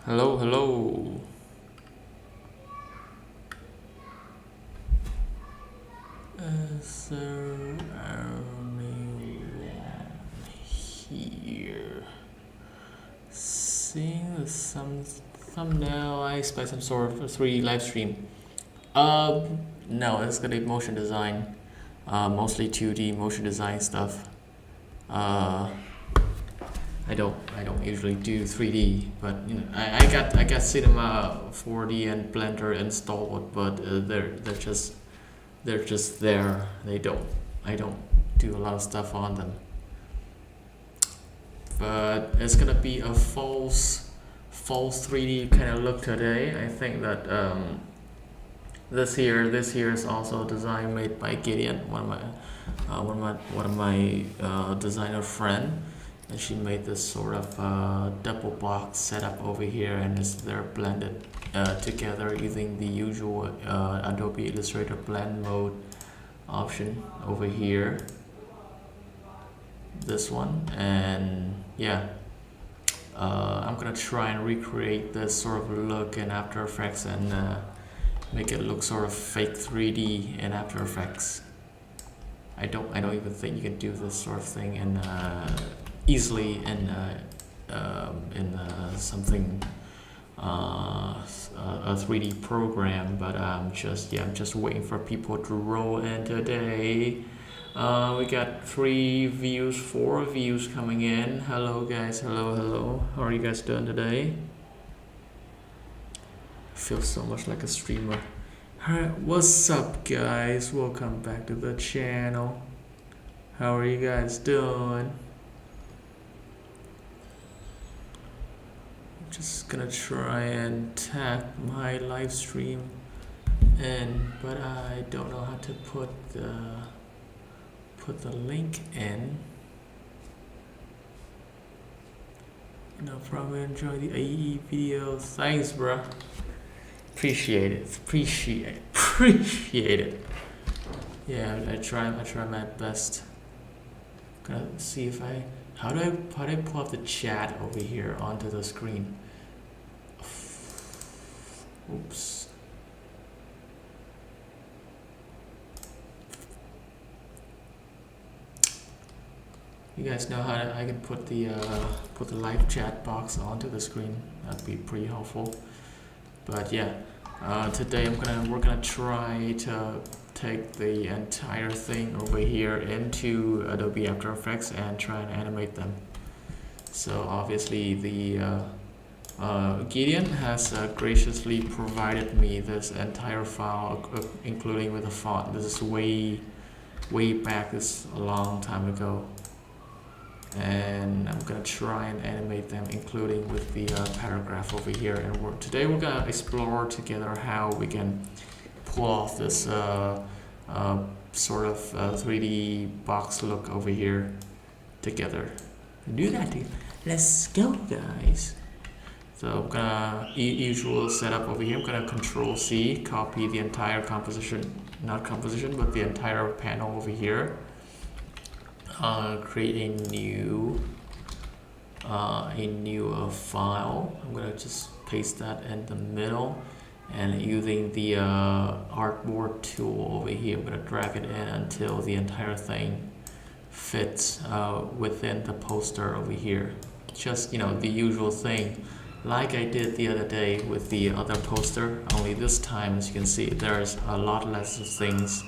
Hello, hello. Is there anyone here? Seeing some thumbnail, I expect some sort of 3D live stream. No, it's gonna be motion design. Mostly 2D motion design stuff. Uh, I don't usually do 3D, but you know, I got Cinema 4D and Blender installed, but they're just there. I don't do a lot of stuff on them. But it's gonna be a false 3D kind of look today. I think that this here is also a design made by Gydient, one of my designer friend, and she made this sort of double box setup over here, and they're blended together using the usual Adobe Illustrator blend mode option over here. This one, and yeah, I'm gonna try and recreate this sort of look in After Effects and make it look sort of fake 3D in After Effects. I don't even think you can do this sort of thing in easily in something a 3D program, but I'm just waiting for people to roll in today. We got 3 views, 4 views coming in. Hello guys, hello. How are you guys doing today? I feel so much like a streamer. Alright, what's up guys? Welcome back to the channel. How are you guys doing? I'm just gonna try and tag my live stream in, but I don't know how to put the link in. No problem. Enjoy the AE video. Thanks, bro. Appreciate it. Yeah, I try my best. Gonna see if how do I pull up the chat over here onto the screen? Oops. You guys know how I can put the live chat box onto the screen. That'd be pretty helpful. But yeah, today we're gonna try to take the entire thing over here into Adobe After Effects and try and animate them. So obviously the Gydient has graciously provided me this entire file, including with the font. This is way back. This is a long time ago. And I'm gonna try and animate them, including with the paragraph over here. And today we're gonna explore together how we can pull off this sort of 3D box look over here together. Do that. Let's go, guys. So I'm gonna usual setup over here. I'm gonna Control C, copy the entire composition, not composition, but the entire panel over here. Create a new file. I'm gonna just paste that in the middle, and using the artboard tool over here, I'm gonna drag it in until the entire thing fits within the poster over here. Just the usual thing, like I did the other day with the other poster. Only this time, as you can see, there's a lot less of things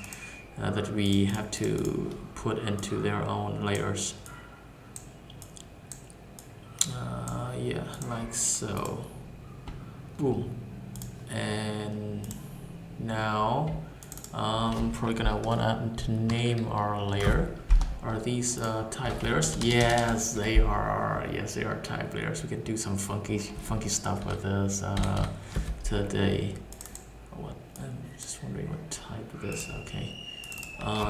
that we have to put into their own layers. Yeah, like so. Boom. And now I'm probably gonna want to name our layer. Are these type layers? Yes, they are. Yes, they are type layers. We can do some funky stuff with this today. What? I'm just wondering what type it is. Okay.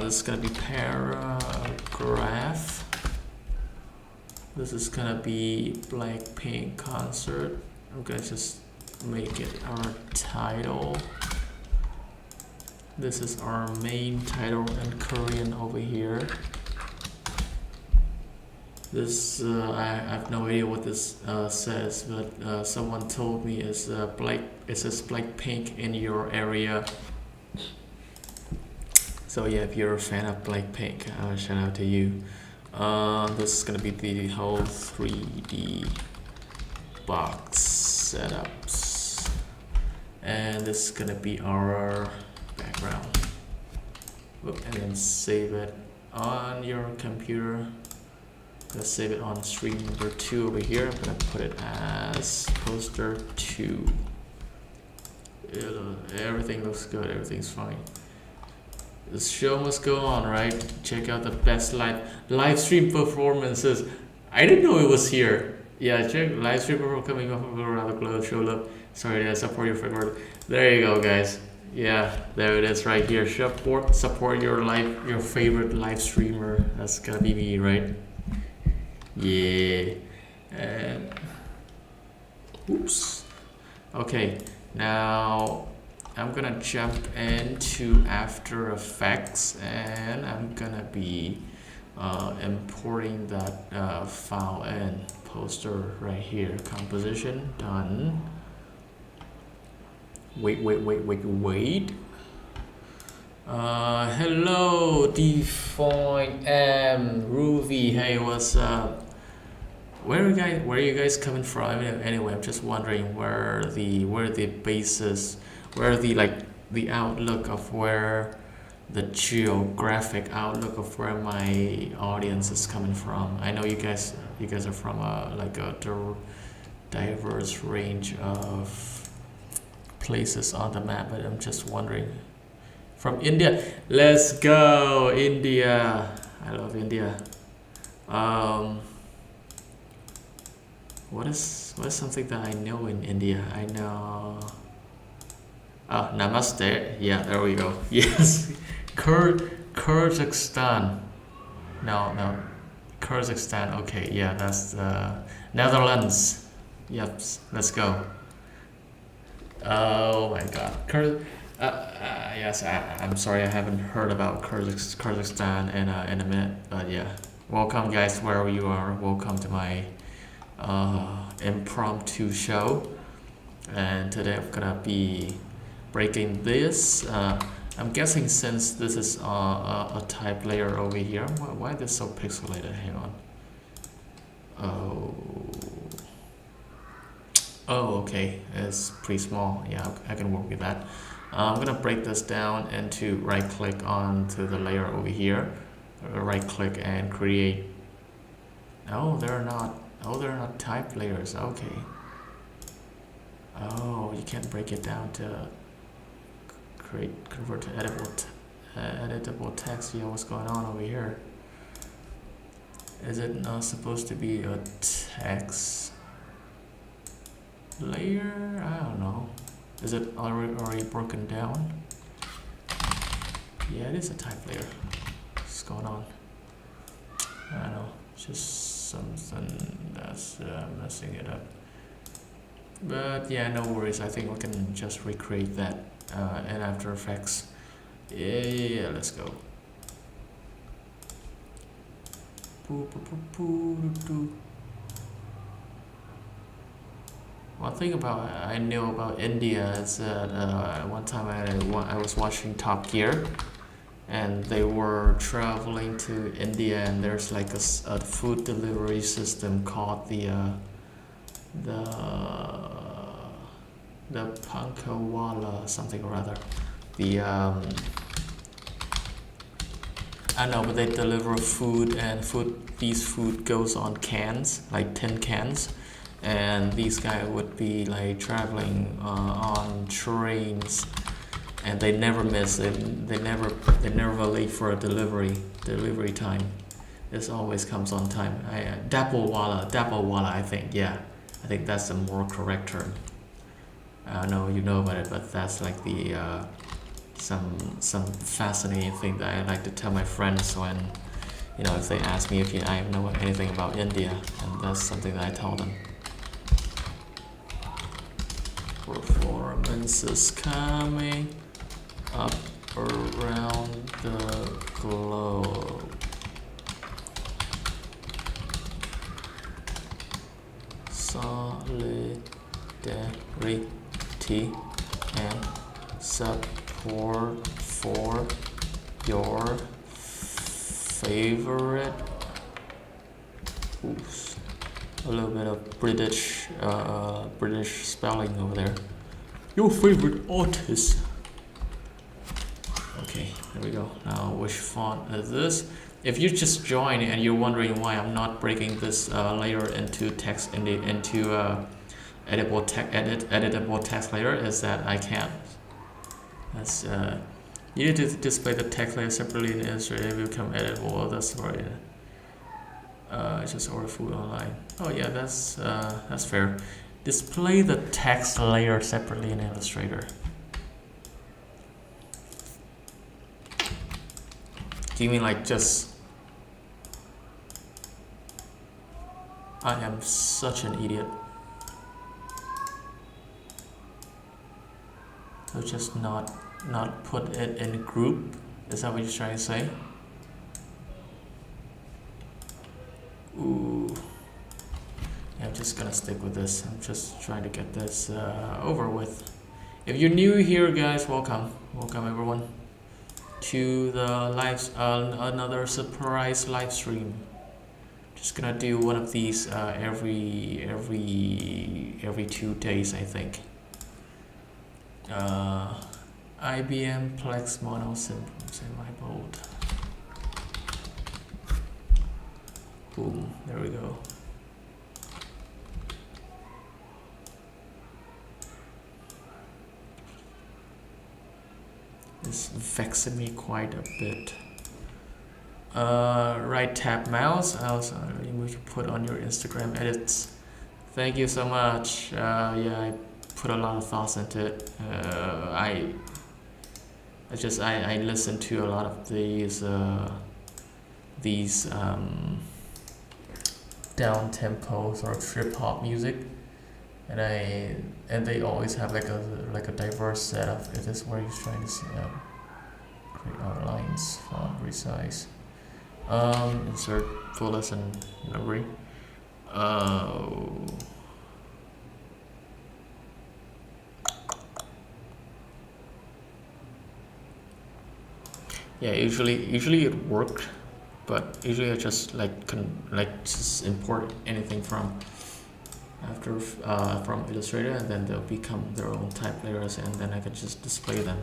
This is gonna be paragraph. This is gonna be Blackpink concert. I'm gonna just make it our title. This is our main title in Korean over here. This I have no idea what this says, but someone told me it's it says Blackpink in your area. So yeah, if you're a fan of Blackpink, shout out to you. This is gonna be the whole 3D box setups, and this is gonna be our background. Whoop, and then save it on your computer. Let's save it on stream number 2 over here. I'm gonna put it as poster 2. Everything looks good, everything's fine. The show must go on, right? Check out the best live stream performances. I didn't know it was here. Yeah, check live stream performance coming off of around the globe. Show love. Sorry, I support your favorite. There you go, guys. Yeah, there it is right here. Support your favorite live streamer. That's gonna be me, right? Yeah. And oops. Okay, now I'm gonna jump into After Effects, and I'm gonna be importing that file in. Poster right here. Composition done. Wait. Hello, Define M Ruby. Hey, what's up? Where are you guys coming from? Anyway, I'm just wondering where the basis, where the outlook of where the geographic outlook of where my audience is coming from. I know you guys are from a diverse range of places on the map, but I'm just wondering. From India, let's go India. I love India. What is something that I know in India? I know. Oh, Namaste. Yeah, there we go. Yes, Kyrgyzstan. No, Kyrgyzstan. Okay, yeah, that's Netherlands. Yep, let's go. Oh my God, yes, I'm sorry I haven't heard about Kyrgyzstan in a minute, but yeah, welcome guys wherever you are. Welcome to my impromptu show, and today I'm gonna be breaking this. I'm guessing since this is a type layer over here, why is this so pixelated? Hang on. Oh, okay, it's pretty small. Yeah, I can work with that. I'm gonna break this down into right click onto the layer over here, right click and create. Oh, they're not type layers. Okay. Oh, you can't break it down to convert to editable text. Yeah, what's going on over here? Is it not supposed to be a text layer? I don't know. Is it already broken down? Yeah, it is a type layer. What's going on? I don't know. Just something that's messing it up. But yeah, no worries. I think we can just recreate that in After Effects. Yeah, let's go. One thing I know about India is that one time I was watching Top Gear, and they were traveling to India, and there's like a food delivery system called the Pankawala something or other. I know, but they deliver food, and these food goes on cans, like tin cans, and these guys would be like traveling on trains, and they never miss it. They never late for a delivery time. This always comes on time. Dapolwala, I think. Yeah, I think that's the more correct term. I don't know you know about it, but that's like the some fascinating thing that I like to tell my friends when, if they ask me if I know anything about India, and that's something that I tell them. Performances coming up around the globe. solidarity and support for your favorite. Oops, a little bit of British spelling over there. Your favorite artist. Okay, there we go. Now, which font is this? If you just joined and you're wondering why I'm not breaking this layer into text editable text layer, is that I can't. That's you need to display the text layer separately in Illustrator. It will become editable. That's right. Just order food online. Oh yeah, that's fair. Display the text layer separately in Illustrator. Do you mean like just? I am such an idiot. So just not put it in group. Is that what you're trying to say? Ooh. Yeah, I'm just gonna stick with this. I'm just trying to get this over with. If you're new here, guys, welcome everyone to the another surprise live stream. Just gonna do one of these every 2 days, I think. IBM Plex Mono semi-bold. Boom, there we go. It's vexing me quite a bit. Right tab mouse. Also, you should put on your Instagram edits. Thank you so much. Yeah, I put a lot of thoughts into it. I listen to a lot of these down tempo sort of trip hop music, and they always have like a diverse set of. If this is where he's trying to see, create outlines, font resize, insert fullest and memory. Yeah, usually it worked, but usually I just just import anything from Illustrator, and then they'll become their own type layers, and then I can just display them.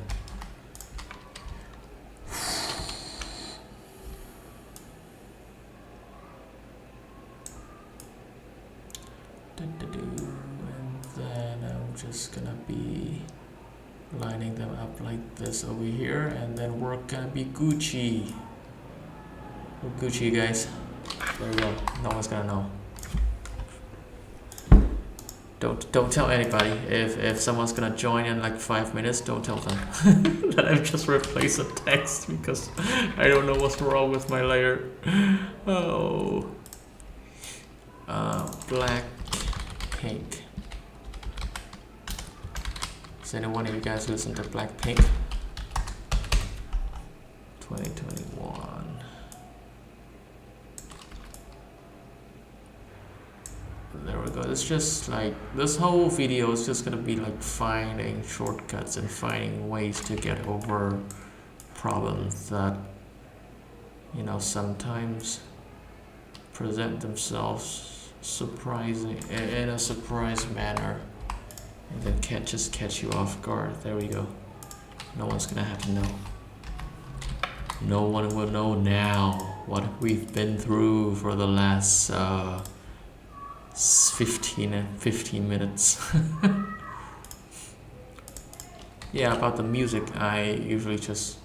And then I'm just gonna be lining them up like this over here, and then we're gonna be Gucci. We're Gucci, guys. There we go. No one's gonna know. Don't tell anybody. If someone's gonna join in like 5 minutes, don't tell them that I've just replaced the text because I don't know what's wrong with my layer. Oh. Black, pink. Does anyone of you guys listen to Blackpink? 2021. There we go. It's just like this whole video is just gonna be like finding shortcuts and finding ways to get over problems that, you know, sometimes present themselves surprising in a surprise manner, and then just catch you off guard. There we go. No one's gonna have to know. No one will know now what we've been through for the last 15 minutes. Yeah, about the music, I usually just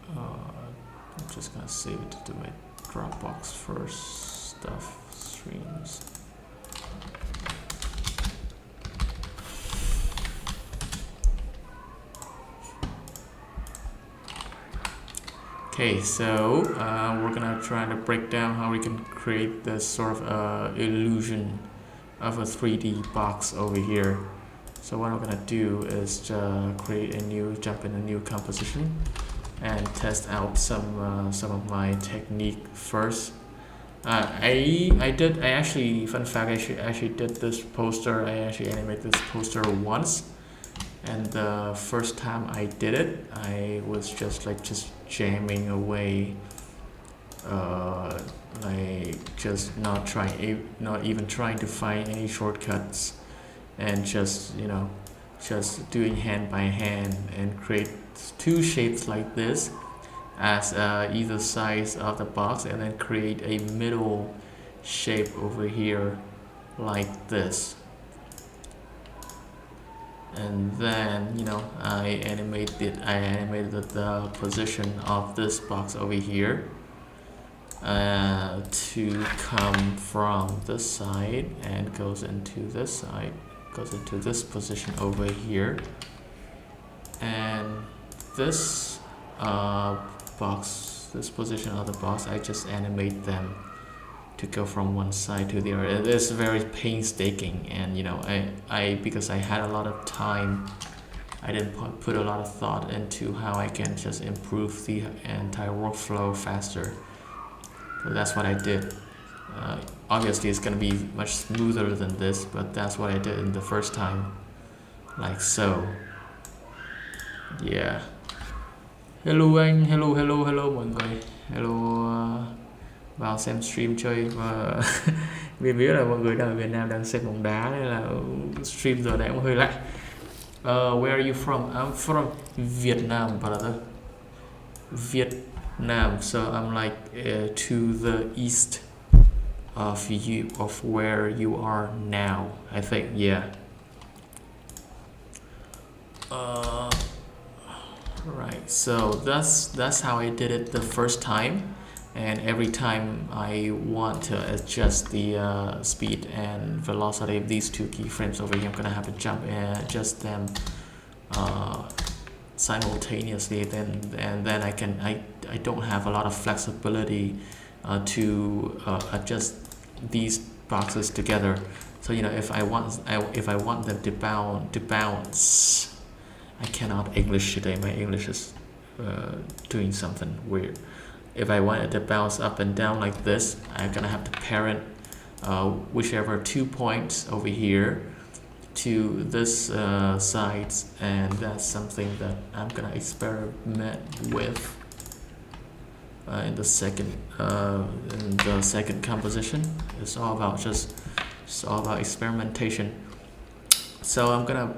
I'm just gonna save it to my Dropbox first. Stuff streams. Okay, so we're gonna try to break down how we can create this sort of illusion of a 3D box over here. So what I'm gonna do is jump in a new composition and test out some of my technique first. I actually, fun fact, I actually did this poster. I actually animated this poster once, and the first time I did it, I was just jamming away, like just not even trying to find any shortcuts, and just doing hand by hand and create two shapes like this as either sides of the box, and then create a middle shape over here like this. And then I animated the position of this box over here to come from this side and goes into this side, goes into this position over here, and this this position of the box, I just animate them to go from one side to the other. It is very painstaking, and I because I had a lot of time, I didn't put a lot of thought into how I can just improve the entire workflow faster. So that's what I did. Obviously it's gonna be much smoother than this, but that's what I did in the first time, like so. Yeah. Hello anh, hello mọi người, hello vào xem stream chơi và mình biết là mọi người đang ở Việt Nam đang xem bóng đá nên là stream giờ này cũng hơi lạnh. Where are you from? I'm from Vietnam, brother. Vietnam, so I'm like to the east of where you are now, I think. Yeah. Right, so that's how I did it the first time, and every time I want to adjust the speed and velocity of these two keyframes over here, I'm gonna have to jump and adjust them simultaneously. Then I don't have a lot of flexibility to adjust these boxes together. So if I want them to bounce. I cannot English today. My English is doing something weird. If I want it to bounce up and down like this, I'm gonna have to parent whichever 2 points over here to this side, and that's something that I'm gonna experiment with in the second composition. It's all about experimentation. So I'm gonna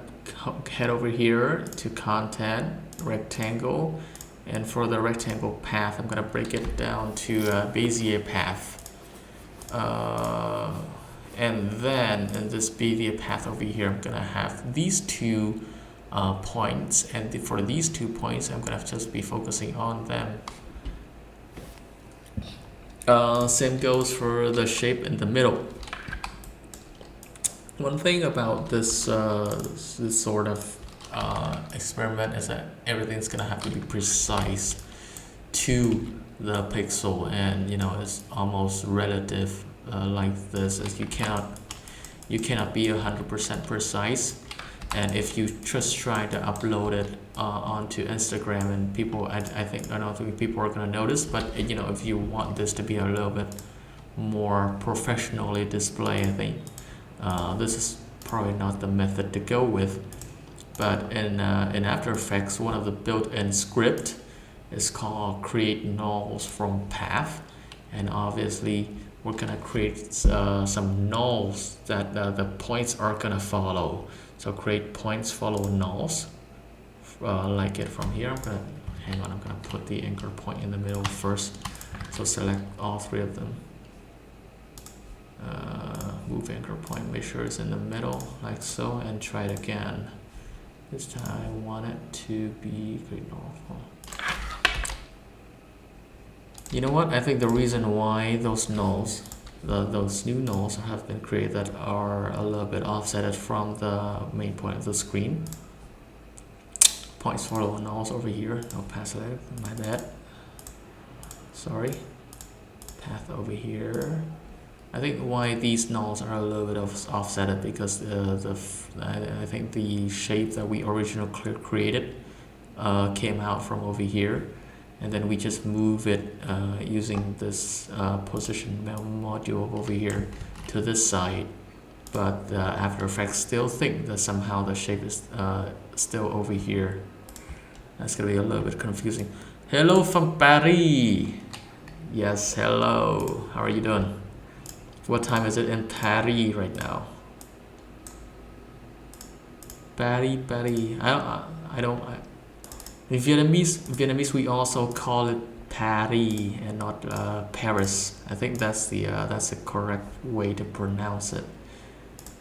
head over here to content, rectangle, and for the rectangle path I'm gonna break it down to a Bezier path, and then in this Bezier path over here I'm gonna have these two points, and for these 2 points I'm gonna just be focusing on them. Same goes for the shape in the middle. One thing about this sort of experiment is that everything's gonna have to be precise to the pixel, and it's almost relative like this, as you cannot be 100% precise. And if you just try to upload it onto Instagram, and I don't think people are gonna notice, but if you want this to be a little bit more professionally displayed, I think this is probably not the method to go with. But in After Effects, one of the built-in script is called create nulls from path, and obviously we're gonna create some nulls that the points are gonna follow. So create points follow nulls, like it from here. I'm gonna put the anchor point in the middle first. So select all 3 of them. Move anchor point, make sure it's in the middle like so, and try it again. This time I want it to be You know what? I think the reason why those nulls, those new nulls have been created that are a little bit offsetted from the main point of the screen. Points follow nulls over here. I'll pass it out. My bad. Sorry. Path over here. I think why these nulls are a little bit offsetted because I think the shape that we originally created came out from over here, and then we just move it using this position module over here to this side. But After Effects still think that somehow the shape is still over here. That's gonna be a little bit confusing. Hello from Paris. Yes, hello. How are you doing? What time is it in Paris right now? Paris. In Vietnamese we also call it Paris and not Paris. I think that's the correct way to pronounce it.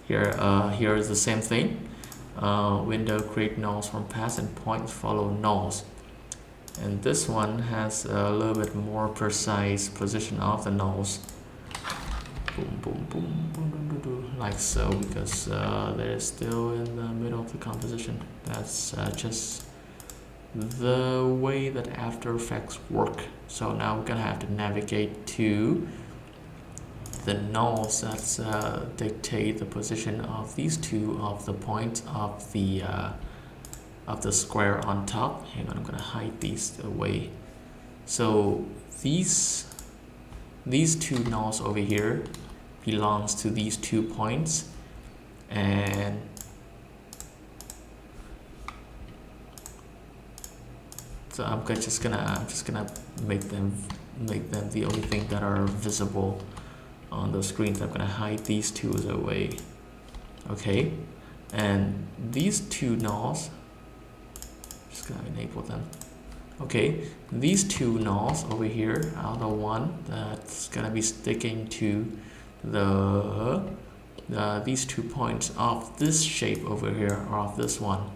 Here is the same thing. Window create nulls from past and points follow nulls. And this one has a little bit more precise position of the nulls. Boom, boom, boom, boom, boom, boom, like so, because they're still in the middle of the composition. That's just the way that After Effects work. So now we're gonna have to navigate to the nulls that dictate the position of these two of the points of the square on top. Hang on, I'm gonna hide these away. So these two nulls over here belongs to these 2 points, and so I'm just gonna make them the only thing that are visible on the screens. I'm gonna hide these two away. Okay, and these 2 nulls, just gonna enable them. Okay, these 2 nulls over here are the one that's gonna be sticking to these 2 points of this shape over here, or of this one.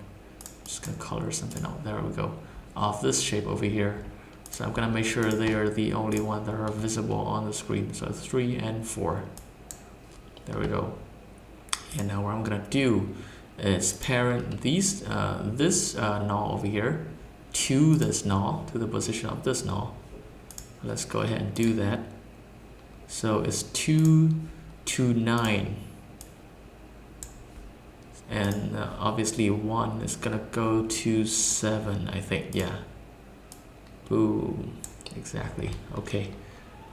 Just gonna color something out. There we go. Of this shape over here. So I'm gonna make sure they are the only one that are visible on the screen. So 3 and 4. There we go. And now what I'm gonna do is parent this null over here to this null, to the position of this null. Let's go ahead and do that. So it's 2 to 9. And obviously 1 is gonna go to 7, I think. Yeah. Boom. Exactly. Okay.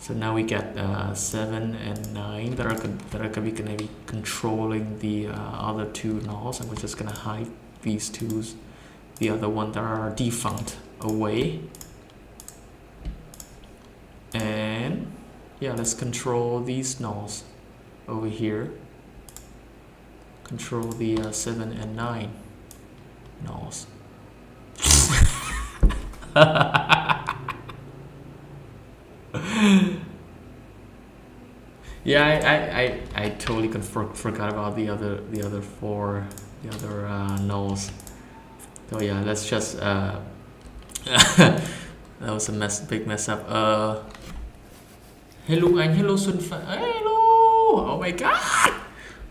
So now we got 7 and 9 that are gonna be controlling the other 2 nulls, and we're just gonna hide these 2's, the other one that are defunct, away. And yeah, let's control these nulls over here. Control the 7 and 9 nulls. Yeah, I totally forgot about the other 4, the other nulls. So yeah, let's just that was a big mess up. Hello anh, hello Xuân Phạm, hello. Oh my god.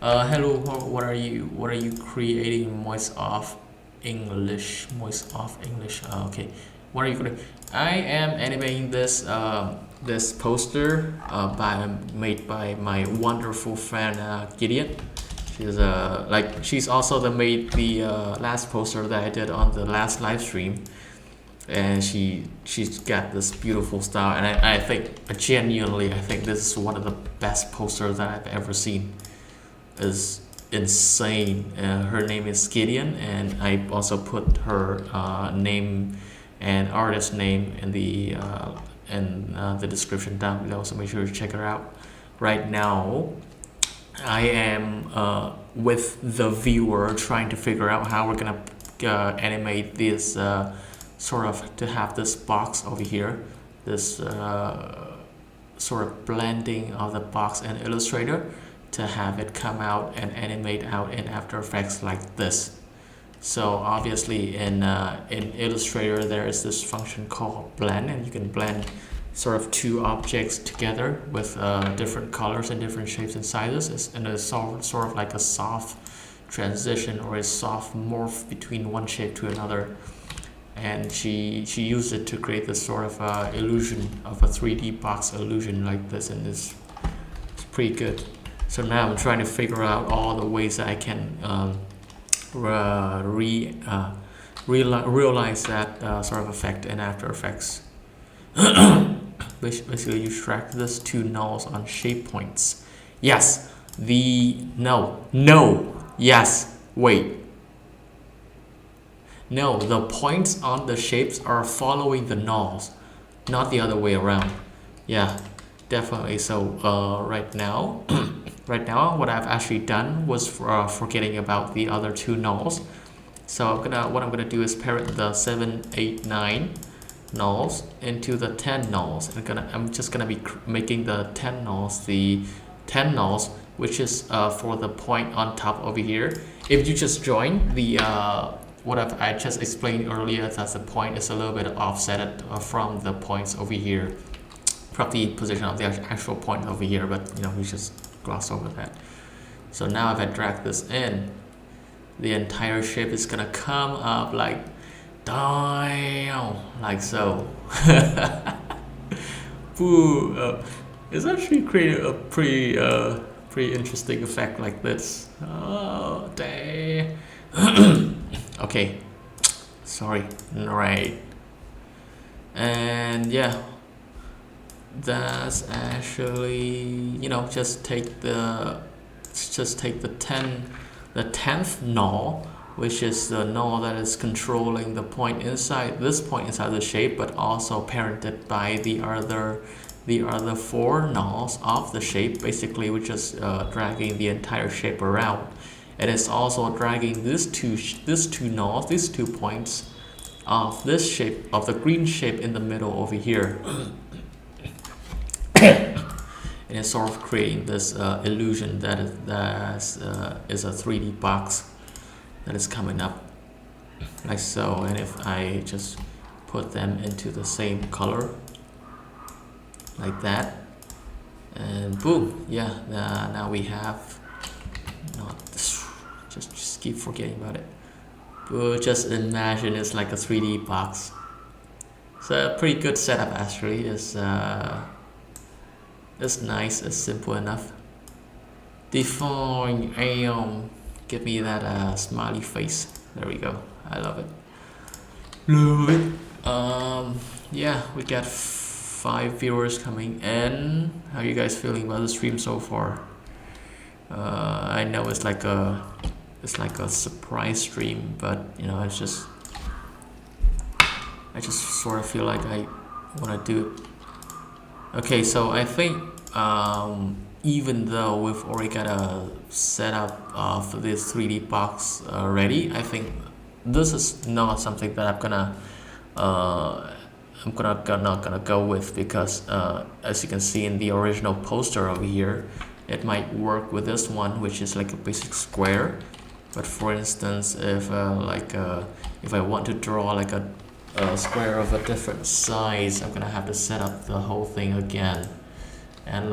Hello, what are you creating? Moist off English. Okay, what are you creating? I am animating this this poster made by my wonderful friend Gydient. She's also made the last poster that I did on the last live stream, and she's got this beautiful style, and I think genuinely I think this is one of the best posters that I've ever seen. Is insane. Her name is Gydient, and I also put her name and artist name in the description down below, so make sure to check her out. Right now I am with the viewer trying to figure out how we're gonna animate this sort of to have this box over here, this sort of blending of the box in Illustrator, to have it come out and animate out in After Effects like this. So obviously in Illustrator there is this function called blend, and you can blend sort of 2 objects together with different colors and different shapes and sizes, and it's sort of like a soft transition or a soft morph between one shape to another. And she used it to create this sort of illusion of a 3D box illusion like this, and it's pretty good. So now I'm trying to figure out all the ways that I can realize that sort of effect in After Effects. Basically, you track these two nulls on shape points. Yes, yes, wait. No, the points on the shapes are following the nulls, not the other way around. Yeah, definitely. So right now, what I've actually done was forgetting about the other two nulls. So what I'm gonna do is parent the 7, 8, 9 nulls into the 10 nulls. I'm just gonna be making the 10 nulls the 10 nulls, which is for the point on top over here. If you just join the what I just explained earlier, that the point is a little bit offset from the points over here, from the position of the actual point over here, but we just gloss over that. So now if I drag this in, the entire shape is gonna come up like down, like so. It's actually created a pretty interesting effect like this. Oh dang. Okay, sorry, right. And yeah, that's actually just take the 10th null, which is the null that is controlling the point inside the shape, but also parented by the other 4 nulls of the shape. Basically, we're just dragging the entire shape around. And it's also dragging these two nulls, these 2 points of this shape, of the green shape in the middle over here. And it's sort of creating this illusion that is a 3D box that is coming up like so. And if I just put them into the same color like that, and boom, yeah, now we have not this. Just keep forgetting about it. But just imagine it's like a 3D box. It's a pretty good setup actually. It's nice, it's simple enough. Define aeon. Give me that smiley face. There we go. I love it. Love it. Yeah, we got 5 viewers coming in. How are you guys feeling about the stream so far? I know it's like a surprise stream, but I just sort of feel like I want to do it. Okay, so I think even though we've already got a setup of this 3D box ready, I think this is not something that I'm not gonna go with, because as you can see in the original poster over here, it might work with this one, which is like a basic square. But for instance, if I want to draw like a square of a different size, I'm gonna have to set up the whole thing again, and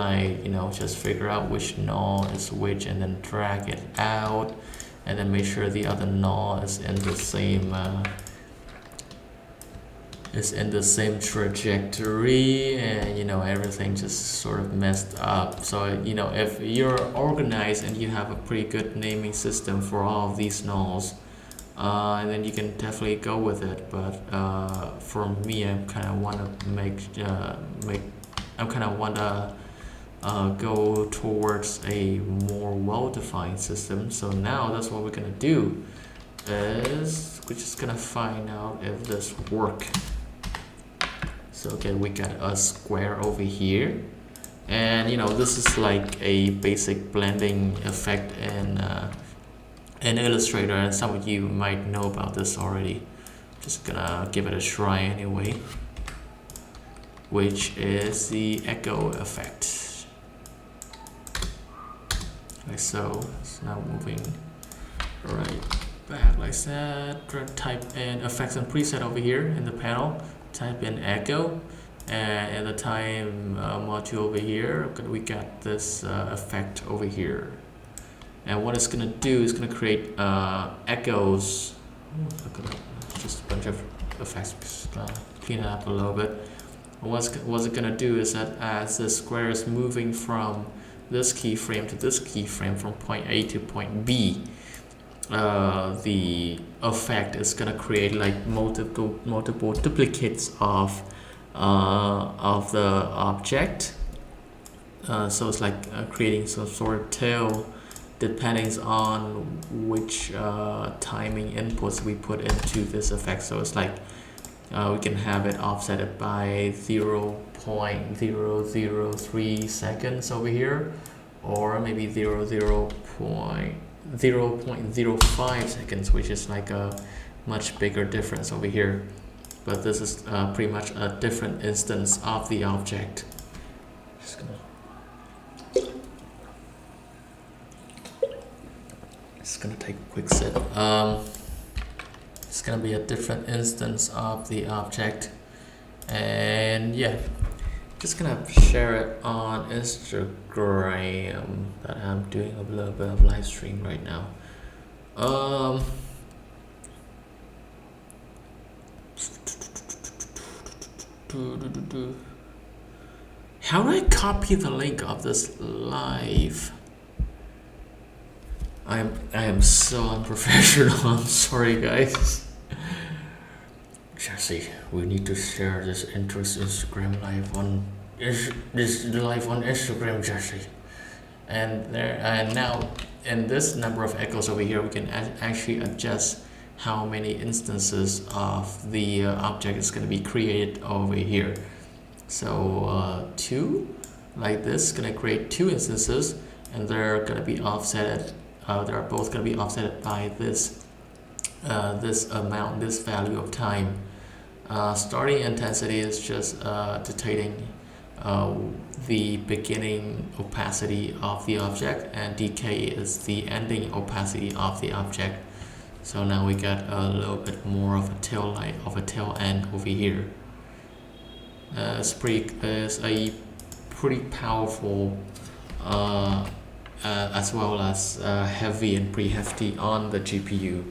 just figure out which null is which, and then drag it out, and then make sure the other null is in the same trajectory, and everything just sort of messed up. So if you're organized and you have a pretty good naming system for all of these nulls, and then you can definitely go with it. But for me, I kind of want to go towards a more well-defined system. So now that's what we're gonna do, is we're just gonna find out if this works. So okay, we got a square over here, and this is like a basic blending effect in Illustrator, and some of you might know about this already. Just gonna give it a try anyway, which is the echo effect. Like so. It's now moving right back like that. Type in effects and preset over here in the panel. Type in echo, and in the time module over here, we got this effect over here. And what it's gonna do is gonna create echoes. Just a bunch of effects. Clean it up a little bit. What's it gonna do is that as the square is moving from this keyframe to this keyframe, from point A to point B, the effect is gonna create like multiple duplicates of of the object. So it's like creating some sort of tail depending on which timing inputs we put into this effect. So it's like we can have it offset by 0.003 seconds over here, or maybe 0.05 seconds, which is like a much bigger difference over here. But this is pretty much a different instance of the object. Just gonna take a quick sip. It's gonna be a different instance of the object, and yeah, just gonna share it on Instagram that I'm doing a little bit of live stream right now. How do I copy the link of this live? I am so unprofessional. I'm sorry, guys. Jesse, we need to share this Instagram live on Instagram, Jesse. And now in this number of echoes over here, we can actually adjust how many instances of the object is going to be created over here. So 2, like this, is going to create 2 instances, and they're going to be offset. They're both going to be offset by this this amount, this value of time. Starting intensity is just dictating the beginning opacity of the object, and decay is the ending opacity of the object. So now we got a little bit more of a tail light, of a tail end over here. It's a pretty powerful as well as heavy and pretty hefty on the GPU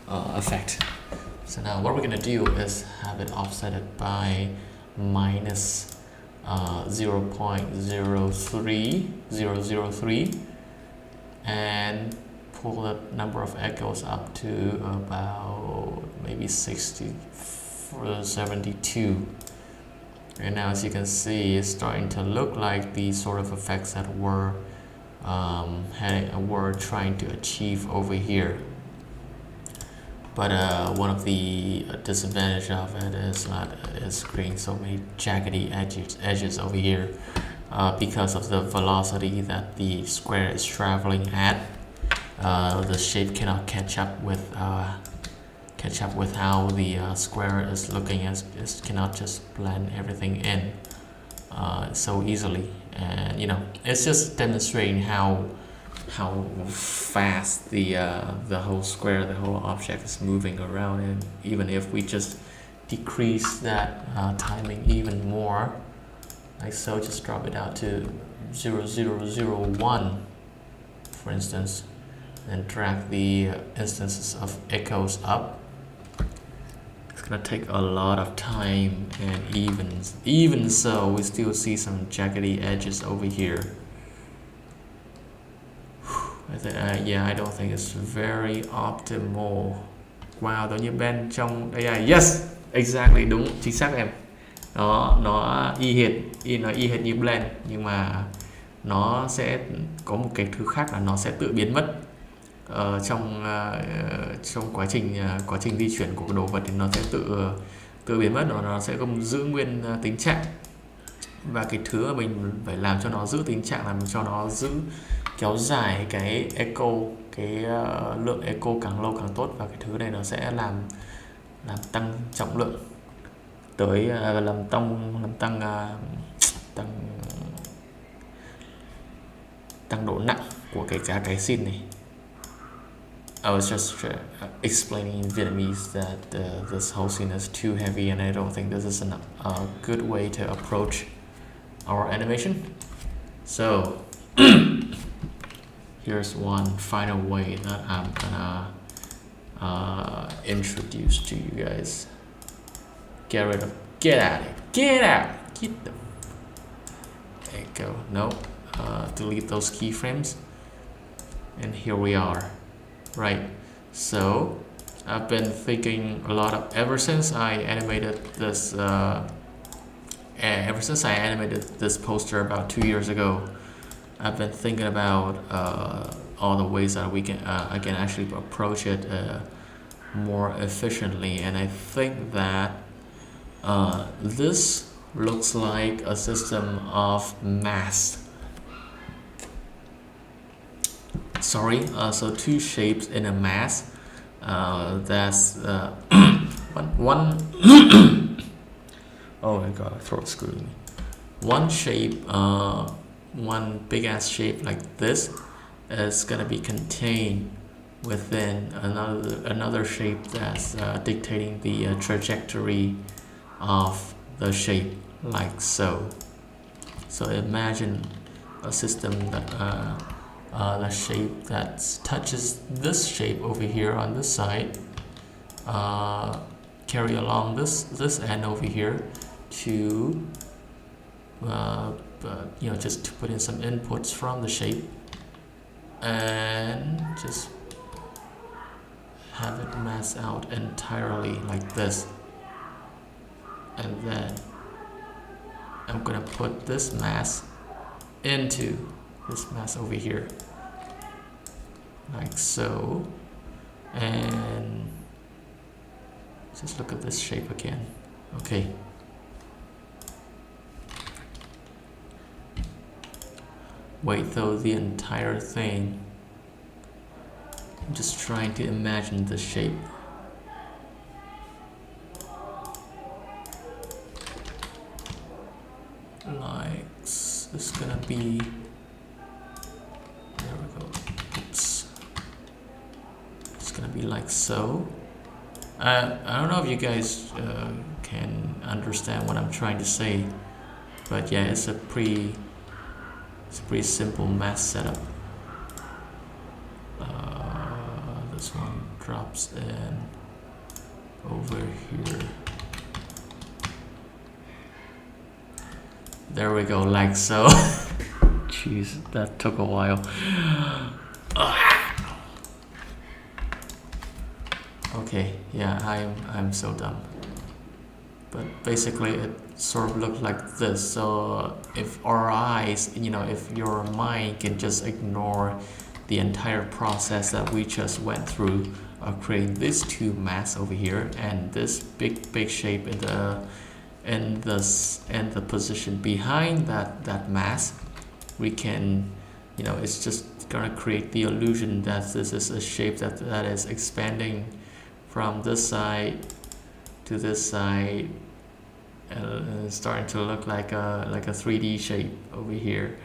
effect. So now what we're gonna do is have it offset by minus 0.03003 and pull the number of echoes up to about maybe 72. And now, as you can see, it's starting to look like the sort of effects that we're trying to achieve over here. But one of the disadvantages of it is creating so many jaggedy edges over here because of the velocity that the square is traveling at. The shape cannot catch up with how the square is looking. It cannot just blend everything in so easily, and it's just demonstrating how fast the whole square, the whole object is moving around. And even if we just decrease that timing even more, like so, just drop it out to 0.0001 for instance, and drag the instances of echoes up. It's gonna take a lot of time, and even so, we still see some jaggedy edges over here. I don't think it's very optimal. Wow, tự nhiên Ben trong AI, yes, exactly, đúng, chính xác em. Nó y hệt như blend, nhưng mà nó sẽ có một cái thứ khác là nó sẽ tự biến mất trong quá trình di chuyển của đồ vật, thì nó sẽ tự biến mất, nó sẽ không giữ nguyên tính trạng. Và cái thứ mà mình phải làm cho nó giữ tính trạng là cho nó kéo dài cái echo, cái lượng echo càng lâu càng tốt, và cái thứ này nó sẽ làm tăng trọng lượng tới làm tăng độ nặng của cái scene này. I was just explaining in Vietnamese that this whole scene is too heavy, and I don't think this is a good way to approach our animation. So here's one final way that I'm gonna introduce to you guys. Get out, there you go. No, delete those keyframes, and here we are. Right, so I've been thinking a lot ever since I animated this ever since I animated this poster about 2 years ago, I've been thinking about all the ways that I can actually approach it more efficiently, and I think that this looks like a system of mass. Sorry, so two shapes in a mass. That's one. Oh my god, throat screwed me. One shape, one big ass shape like this is gonna be contained within another shape that's dictating the trajectory of the shape, like so. So imagine a system that the shape that touches this shape over here on this side, carry along this end over here to just to put in some inputs from the shape and just have it mass out entirely like this. And then I'm gonna put this mass into this mass over here, like so. And just look at this shape again. Okay. Wait, though, the entire thing. I'm just trying to imagine the shape. Like, it's gonna be. There we go. Oops. It's gonna be like so. I don't know if you guys can understand what I'm trying to say, but yeah, it's a pretty simple mass setup. This one drops in over here. There we go, like so. Jeez, that took a while. Okay, yeah, I'm so dumb. But basically it sort of looks like this. So if our eyes, if your mind can just ignore the entire process that we just went through of creating these two mass over here and this big shape in the position behind that mass, we can, it's just gonna create the illusion that this is a shape that is expanding from this side to this side, and it's starting to look like a 3D shape over here.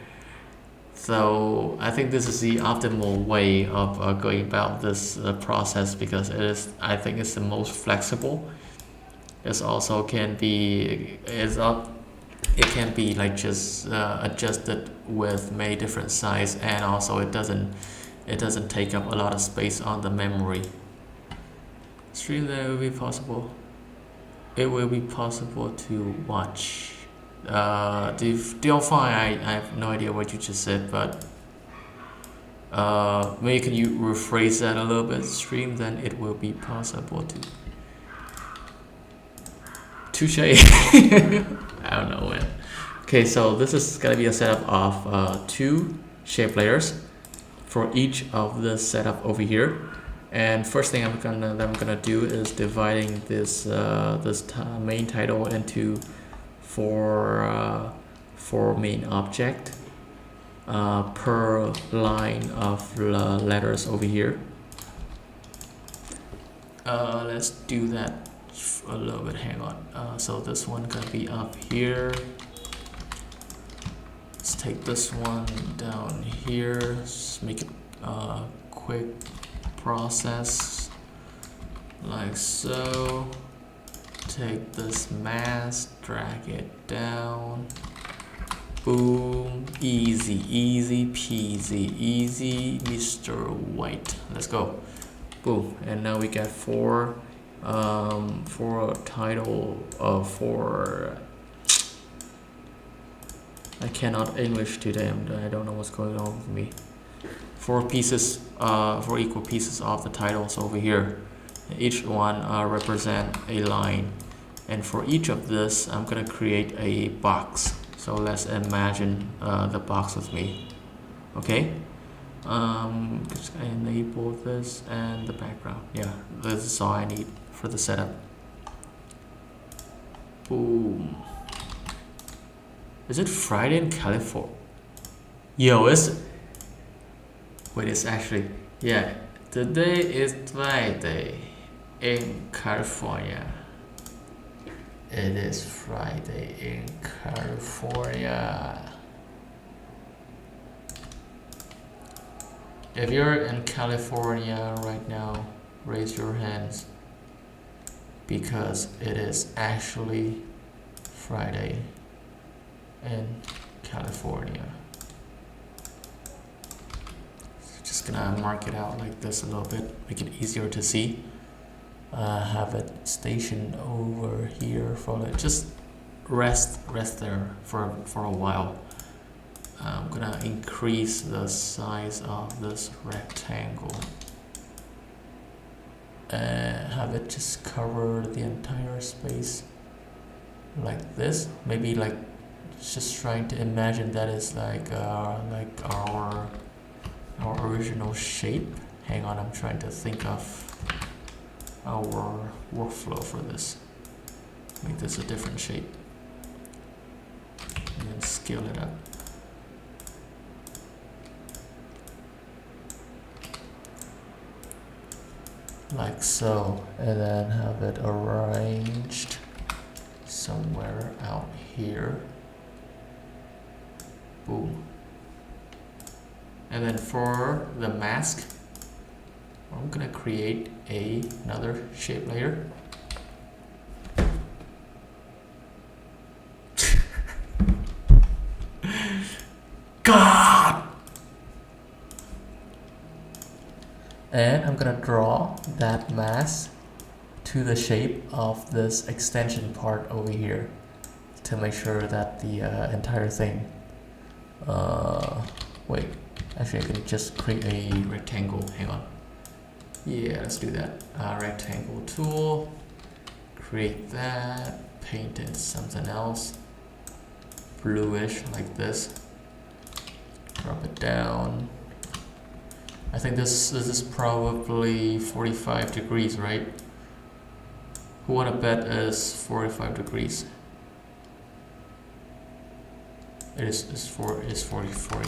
So I think this is the optimal way of going about this process, because I think it's the most flexible. It also can be it can be like just adjusted with many different sizes, and also it doesn't take up a lot of space on the memory. Stream that will be possible. It will be possible to watch. I have no idea what you just said, but maybe can you rephrase that a little bit? Stream, then it will be possible to. Touche. I don't know when. Okay, so this is gonna be a setup of 2 shape layers for each of the setup over here. And first thing I'm gonna do is dividing this main title into four main object per line of letters over here. Let's do that a little bit. Hang on. So this one gonna be up here. Let's take this one down here. Just make it quick process, like so. Take this mass, drag it down. Boom, easy peasy, easy Mr. White. Let's go. Boom, and now we got four title for. I cannot English today. I don't know what's going on with me. 4 pieces, 4 equal pieces of the titles over here. Each one represent a line. And for each of this, I'm gonna create a box. So let's imagine the box with me. Okay. Just enable this and the background. Yeah, this is all I need for the setup. Boom. Is it Friday in California? Yo, wait, it's actually, yeah, today is Friday in California. It is Friday in California. If you're in California right now, raise your hands, because it is actually Friday in California. Just gonna mark it out like this a little bit, make it easier to see. Have it stationed over here for it. Just rest there for a while. I'm gonna increase the size of this rectangle and have it just cover the entire space like this. Maybe like just trying to imagine that is like our original shape. Hang on, I'm trying to think of our workflow for this. Make this a different shape and then scale it up. Like so, and then have it arranged somewhere out here. Boom. And then for the mask, I'm gonna create another shape layer. God! And I'm gonna draw that mask to the shape of this extension part over here to make sure that the entire thing, wait, actually I can just create a rectangle. Hang on. Yeah, let's do that. Rectangle tool, create that, paint it something else, bluish like this, drop it down. I think this is probably 45 degrees, right? Who wanna bet is 45 degrees? It's 40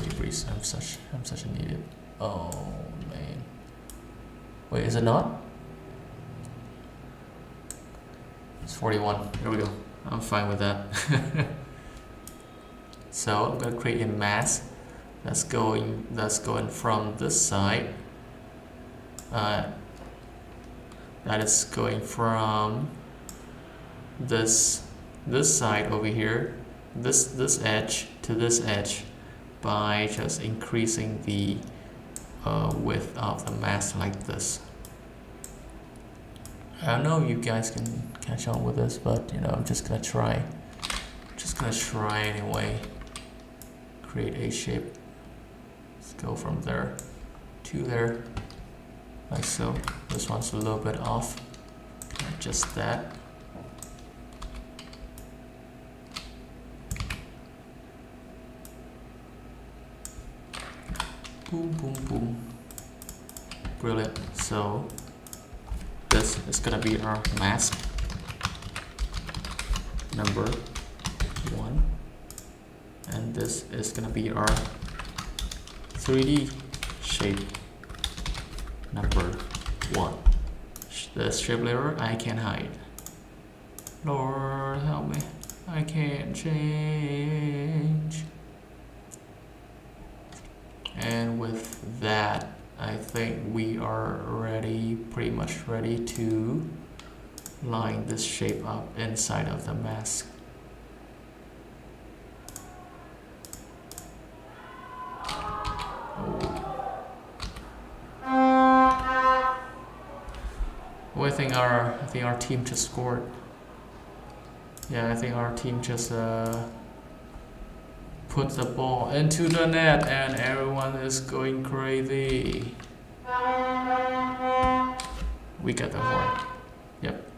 degrees. I'm such an idiot. Oh man. Wait, is it not? It's 41. There we go. I'm fine with that. So I'm gonna create a mask that's going from this side. That is going from this side over here, this edge to this edge, by just increasing the width of the mask like this. I don't know if you guys can catch on with this, but you know, I'm just gonna try. Anyway. Create a shape. Let's go from there to there, like so. This one's a little bit off. Adjust that. Boom, boom, boom. Brilliant. So this is gonna be our mask number 1, and this is gonna be our 3D shape number 1. The shape layer I can hide. Lord help me, I can't change. And with that, I think we are ready, pretty much ready to line this shape up inside of the mask. Oh, I think our team just scored. Yeah, I think our team just put the ball into the net and everyone is going crazy. We got the horn. Yep.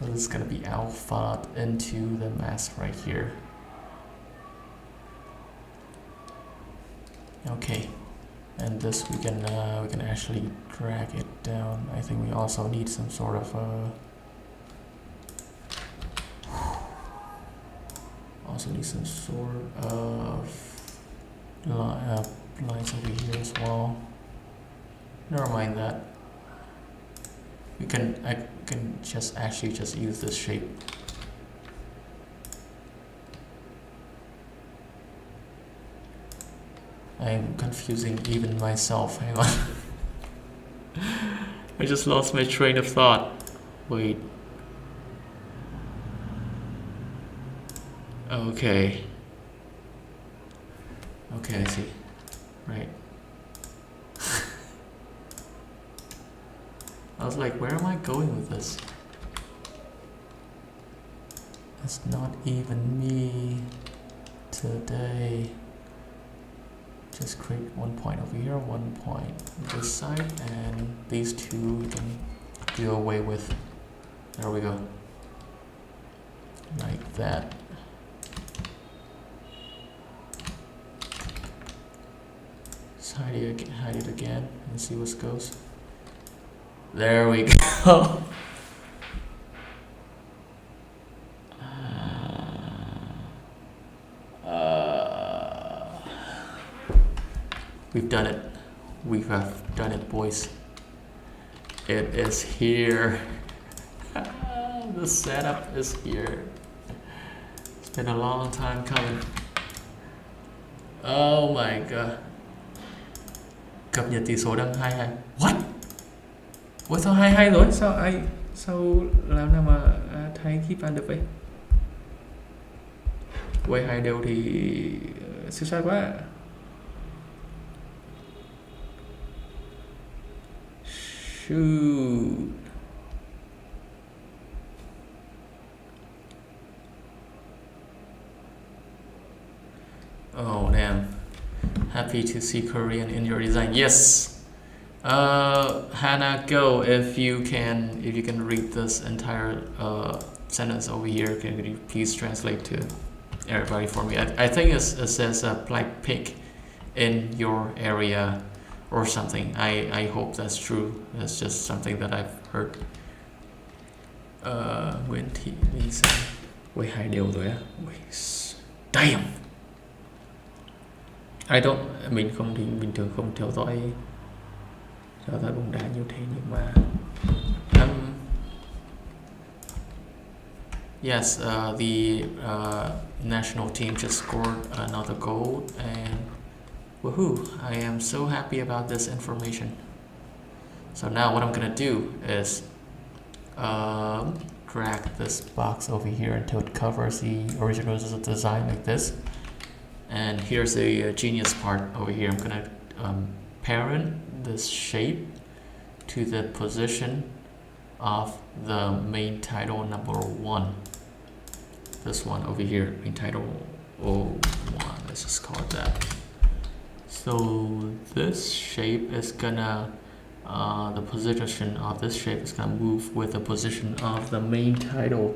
So this is gonna be alpha into the mask right here. Okay, and this we can actually drag it down. I think we also need some sort of lines over here as well. Never mind that. I can just actually just use this shape. I'm confusing even myself. Hang on. I just lost my train of thought. Wait. Okay. Okay, I see. Right. I was like, where am I going with this? It's not even me today. Just create 1 point over here, 1 point this side, and these two we can do away with. There we go. Like that. Let's hide it again and see what goes. There we go. We've done it. We have done it, boys. It is here. The setup is here. It's been a long time coming. Oh my god. Cập nhật tỷ số đang 22. What? Ủa sao 22 rồi? Sao làm nào mà thấy keep ăn được vậy? Quay hai đều thì siêu sai quá. Shoot. Oh damn. Happy to see Korean in your design. Yes. Hannah, go if you can read this entire sentence over here. Can you please translate to everybody for me? I think it says black pig in your area or something. I hope that's true. That's just something that I've heard. Nguyễn Thị Lisa. Quay hai điều rồi á. Damn. Mình bình thường không theo dõi bóng đá như thế, nhưng mà yes, the national team just scored another goal, and woohoo, I am so happy about this information. So now what I'm gonna do is drag this box over here until it covers the original design like this. And here's the genius part over here. I'm gonna parent this shape to the position of the main title number 1. This one over here, main title 01. Let's just call it that. So this shape is gonna, the position of this shape is gonna move with the position of the main title.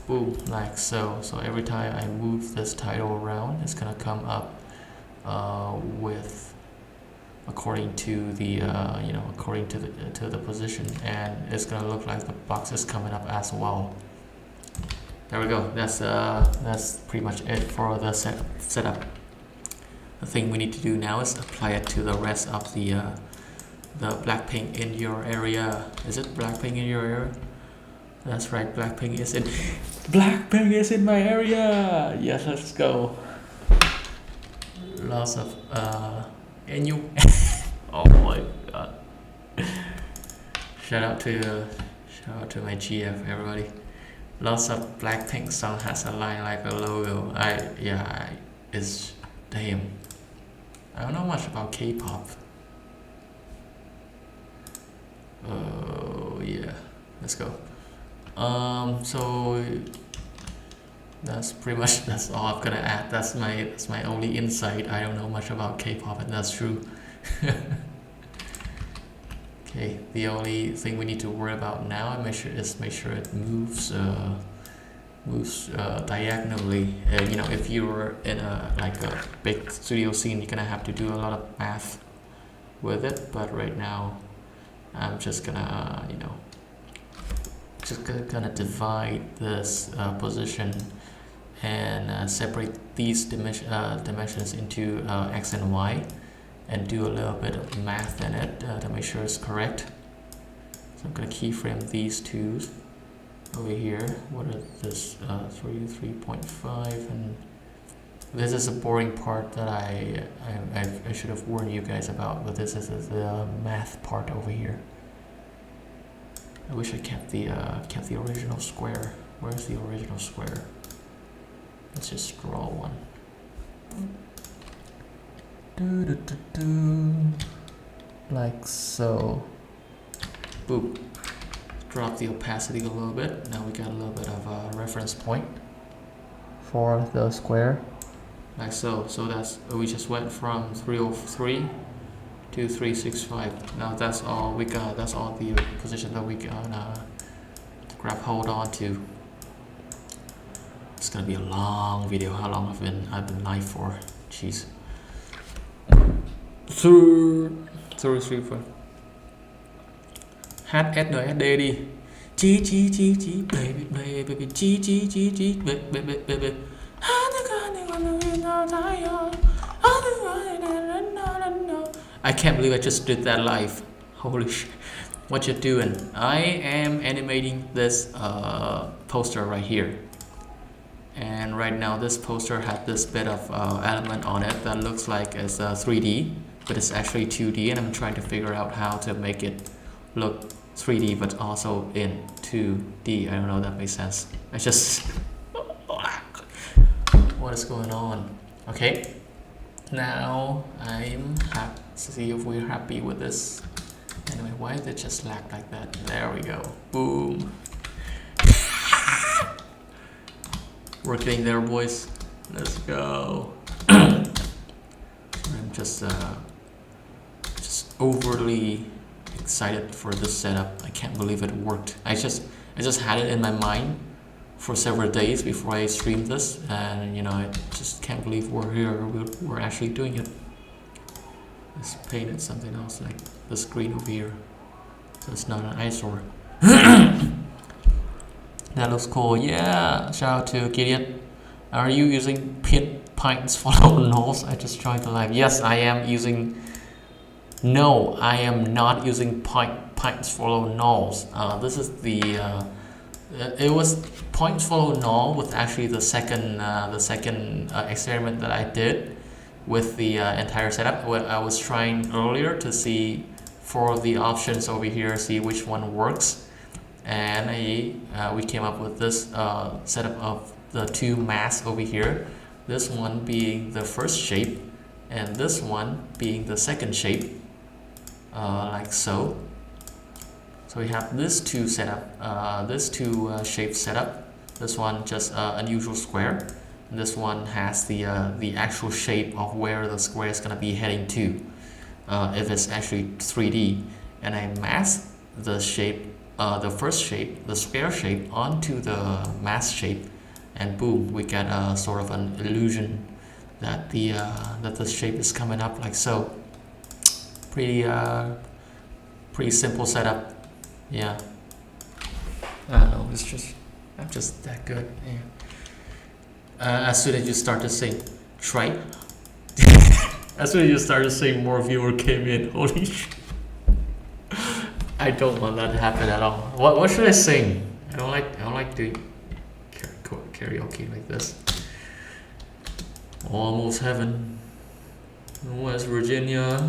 Boom, like so. So every time I move this title around, it's gonna come up with according to the according to the position, and it's gonna look like the box is coming up as well. There we go. That's pretty much it for the setup. The thing we need to do now is apply it to the rest of the Blackpink in your area. Is it Blackpink in your area? That's right, Blackpink is in my area. Yes, let's go. Lots of and you. Oh my god. Shout out to my GF, everybody. Lots of Blackpink song has a line like a logo. It's damn. I don't know much about K-pop. Oh yeah, let's go. So that's pretty much that's all I'm gonna add. That's my only insight. I don't know much about K-pop, and that's true. Okay, the only thing we need to worry about now is make sure it moves diagonally. You know, if you're in a like a big studio scene, you're gonna have to do a lot of math with it. But right now, I'm just gonna gonna divide this position and separate these dimensions into x and y, and do a little bit of math in it to make sure it's correct. So I'm gonna keyframe these two over here. What are this 3.5, and this is a boring part that I should have warned you guys about, but this is the math part over here. I wish I kept the original square. Where's the original square? Let's just draw one. Like so. Boop. Drop the opacity a little bit. Now we got a little bit of a reference point for the square. Like so. So that's, we just went from 303 to 365. Now that's all we got. That's all the position that we gonna grab hold on to. It's gonna be a long video. How long I've been live for? Jeez. Through 3 4. Hát SNSD đi. Chi chi chi chi baby baby baby chi chi chi chi baby baby baby. I can't believe I just did that live. Holy shit. What you doing? I am animating this poster right here. And right now this poster had this bit of element on it that looks like it's 3D, but it's actually 2D, and I'm trying to figure out how to make it look 3D but also in 2D. I don't know if that makes sense. I just what is going on? Okay, now I'm happy. See if we're happy with this. Anyway, why did it just lag like that? There we go. Boom. We're getting there, boys. Let's go. I'm just overly excited for this setup. I can't believe it worked. I just had it in my mind for several days before I streamed this, and you know, I just can't believe we're here. We're actually doing it. Let's paint it something else, like the screen over here, so it's not an eyesore. That looks cool. Yeah, shout out to Gydient. Are you using pints follow nulls? I just joined the live. Yes, I am using. No, I am not using pints follow nulls. This is the. It was points follow null with actually the second experiment that I did with the entire setup. What I was trying earlier to see for the options over here, see which one works. And we came up with this setup of the two masks over here. This one being the first shape, and this one being the second shape, like so. So we have this two setup, this two shapes set up. This one just an unusual square. And this one has the actual shape of where the square is gonna be heading to, if it's actually 3D. And I mask the shape. The first shape, the square shape, onto the mask shape, and boom, we get a sort of an illusion that the shape is coming up like so. Pretty simple setup. Yeah. I don't know. I'm just that good. Yeah. As soon as you start to sing, try. As soon as you start to sing, more viewer came in. Holy shit. I don't want that to happen at all. What should I sing? I don't like doing karaoke like this. Almost heaven, West Virginia.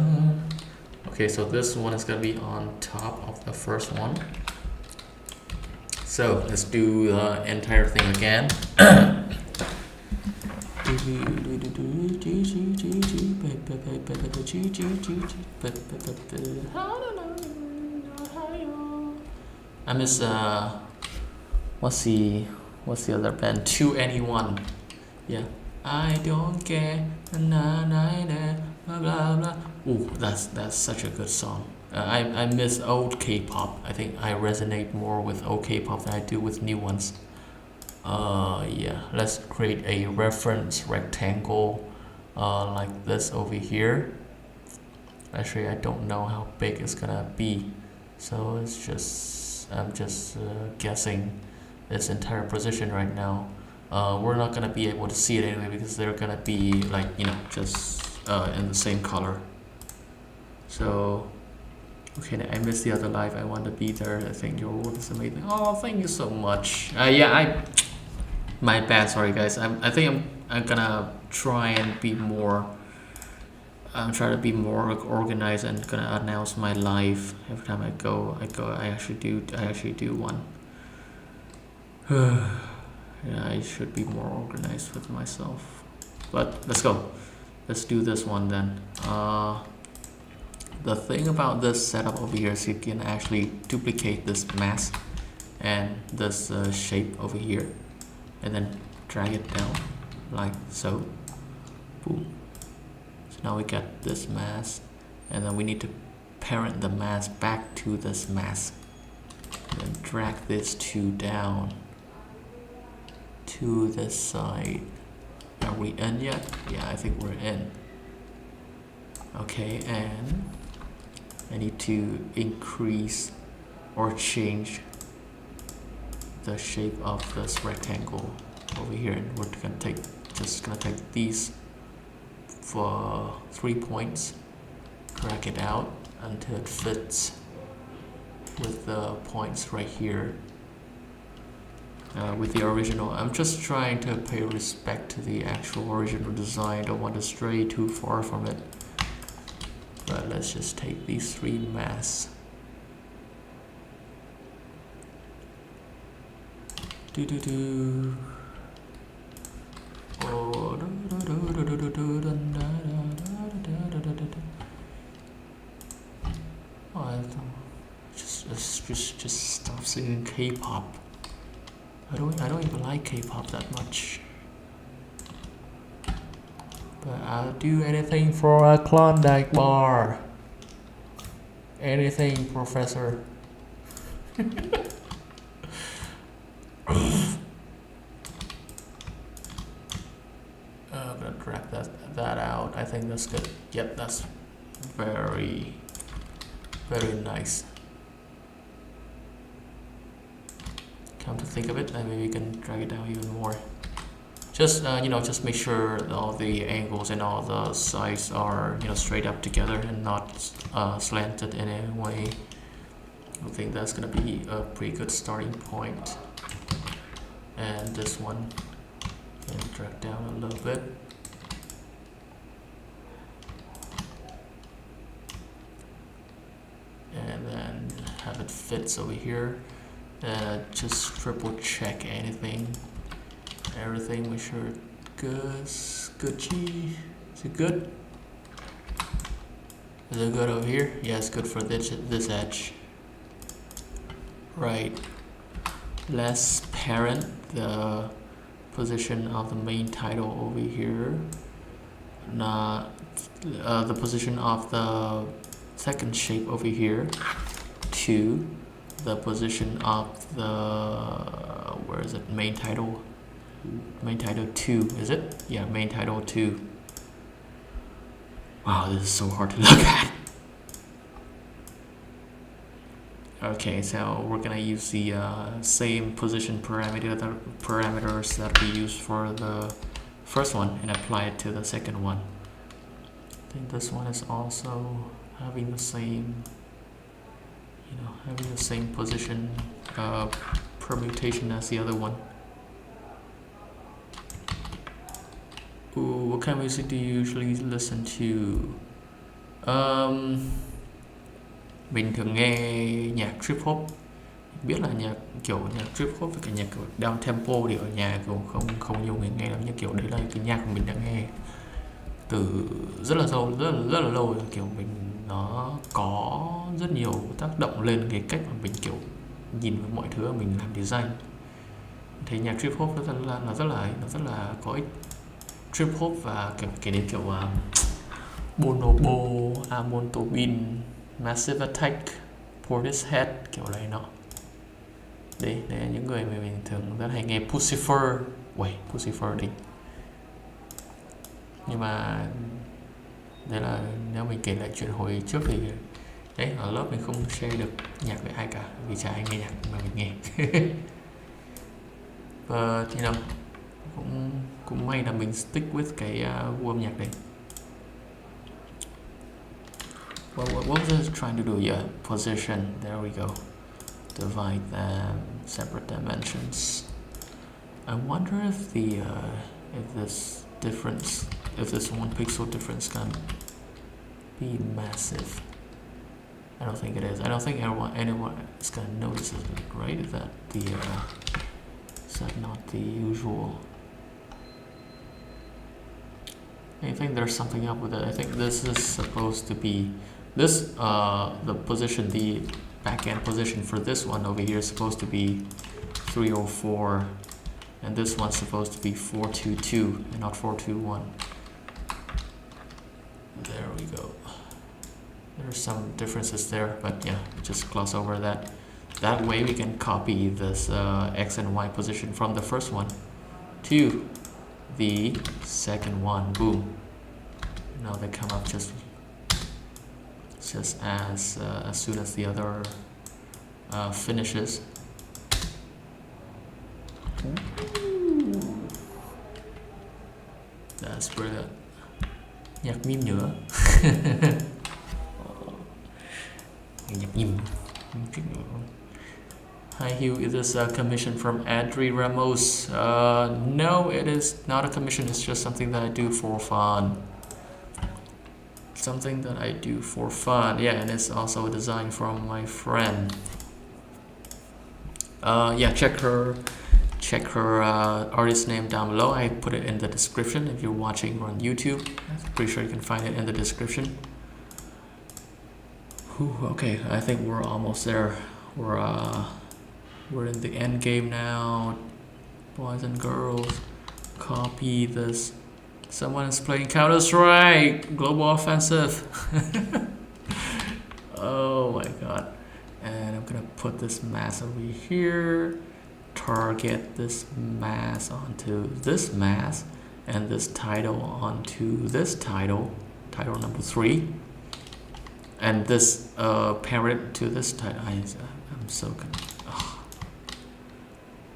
Okay, so this one is gonna be on top of the first one. So let's do the entire thing again. I miss what's the other band? 2NE1. Yeah. I don't care. Blah blah blah. Ooh, that's such a good song. I miss old K-pop. I think I resonate more with old K-pop than I do with new ones. Yeah, let's create a reference rectangle like this over here. Actually, I don't know how big it's gonna be, so it's just I'm just guessing this entire position right now. We're not gonna be able to see it anyway because they're gonna be like, you know, just in the same color. So okay, I missed the other live. I want to be there. I think your work is amazing. Oh, thank you so much. Yeah, my bad. Sorry, guys. I think I'm gonna try and be more. I'm trying to be more organized and gonna announce my live every time I go. I actually do one. Yeah, I should be more organized with myself. But let's go. Let's do this one then. The thing about this setup over here is you can actually duplicate this mask and this shape over here, and then drag it down like so. Boom. So now we got this mask, and then we need to parent the mask back to this mask, and then drag this two down to this side. Are we in yet? Yeah, I think we're in. Okay, and I need to increase or change the shape of this rectangle over here, and we're just gonna take these for 3 points, drag it out until it fits with the points right here with the original. I'm just trying to pay respect to the actual original design. Don't want to stray too far from it. But let's just take these 3 masks. Oh, just stop singing K-pop. I don't even like K-pop that much. But I'll do anything for a Klondike bar. Anything, Professor. I'm gonna drag that out. I think that's good. Yep, that's very nice. Come to think of it, maybe we can drag it down even more. Just just make sure all the angles and all the sides are straight up together and not slanted in any way. I think that's gonna be a pretty good starting point. And this one can drag down a little bit. And then have it fits over here. Just triple check everything, make sure it's good. Is it good? Is it good over here? Yeah, it's good for this edge. Right. Let's parent the position of the main title over here. Not the position of the second shape over here to the position of the main title 2, is it? Yeah, main title 2. Wow, this is so hard to look at. Okay, so we're gonna use the same position parameters that we used for the first one and apply it to the second one. I think this one is also having the same position permutation as the other one. Ooh, what kind of music do you usually listen to? Mình thường nghe nhạc trip hop. Biết là nhạc trip hop với cả nhạc kiểu down tempo thì ở nhà kiểu không nhiều người nghe lắm, nhưng kiểu đấy là cái nhạc của mình đã nghe từ rất là lâu rồi. Kiểu mình nó có rất nhiều tác động lên cái cách mà mình kiểu nhìn vào mọi thứ mình làm design. Thấy nhạc trip hop nó rất là có ích. Trip hop và cái đến kiểu Bonobo, Amon Tobin, massive attack, Portishead kiểu này nọ. Đây là những người mà mình thường rất hay nghe. Pussifer, Pussifer đi. Nhưng mà đây là nếu mình kể lại chuyện hồi trước thì đấy, ở lớp mình không share được nhạc với ai cả vì chả ai nghe nhạc mà mình nghe. Và thì nào cũng may là mình stick with cái gu âm nhạc đấy. What was I trying to do? Yeah, position. There we go. Divide them separate dimensions. I wonder if this difference, if this 1 pixel difference can be massive. I don't think it is. I don't think anyone is gonna notice it, right? Is that not the usual? I think there's something up with it. I think this is supposed to be this the position, the backend position for this one over here is supposed to be 304, and this one's supposed to be 422 and not 421. There we go. There's some differences there, but yeah, just gloss over that. That way we can copy this X and Y position from the first one to the second one. Boom. Now they come up just as soon as the other finishes. That's brilliant. Nhạc meme nữa. Nhạc meme. Hi Hugh, is this a commission from Adri Ramos? No, it is not a commission, it's just something that I do for fun. Something that I do for fun, yeah, and it's also a design from my friend. Yeah, check her artist name down below. I put it in the description if you're watching on YouTube. I'm pretty sure you can find it in the description. Whew, okay, I think we're almost there. We're in the end game now, boys and girls. Copy this. Someone is playing Counter-Strike Global Offensive. Oh my god. And I'm gonna put this mass over here, target this mass onto this mass, and this title onto this title number 3, and this parent to this title. I'm so confused.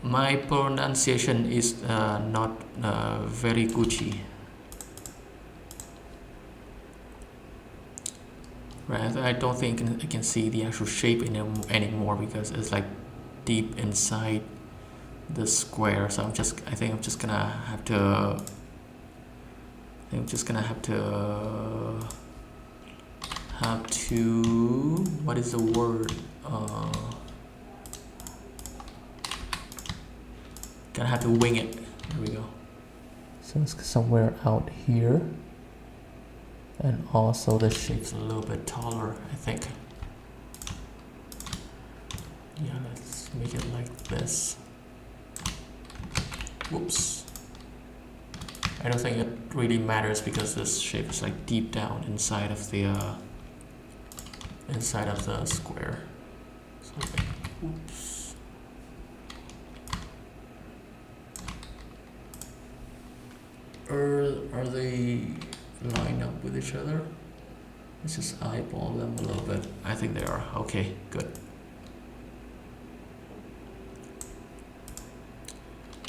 My pronunciation is not very Gucci. Right, I don't think I can see the actual shape anymore because it's like deep inside the square. So I think I'm just gonna have to what is the word? Gonna have to wing it. There we go. So it's somewhere out here. And also the shape's a little bit taller, I think. Yeah, let's make it like this. Whoops. I don't think it really matters because this shape is like deep down inside of the square. So, oops. Are they lined up with each other? Let's just eyeball them a little bit. I think they are. Okay, good.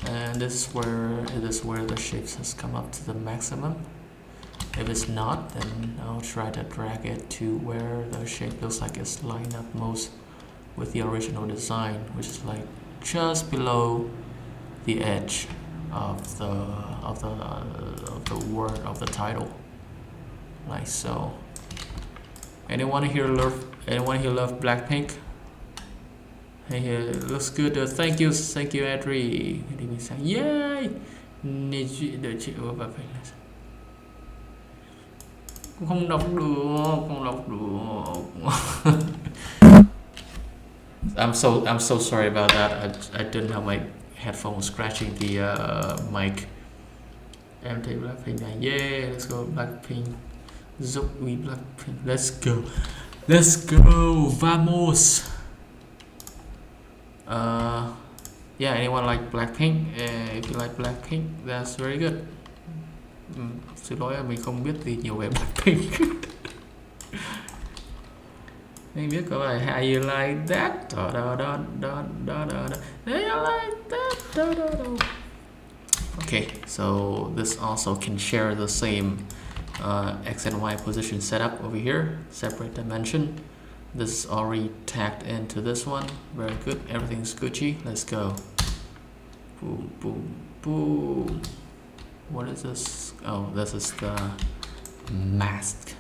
And this is where the shapes has come up to the maximum. If it's not, then I'll try to drag it to where the shape looks like it's lined up most with the original design, which is like just below the edge of the word of the title, like so. Anyone here love Blackpink? Hey, looks good. Thank you, Adri. Yay! Không đọc được. I'm so sorry about that. I didn't have my headphones scratching the mic. Em thấy Blackpink này. Yeah, let's go Blackpink. Giúp we Blackpink. Let's go. Let's go, vamos. Yeah, anyone like Blackpink? If you like Blackpink, that's very good. Xin lỗi mình không biết gì nhiều về Blackpink. Mình biết có bài How You Like That. Do you like that? Okay, so this also can share the same X and Y position setup over here, separate dimension. This is already tagged into this one. Very good, everything's Gucci. Let's go. Boom, boom, boom. What is this? Oh, this is the mask.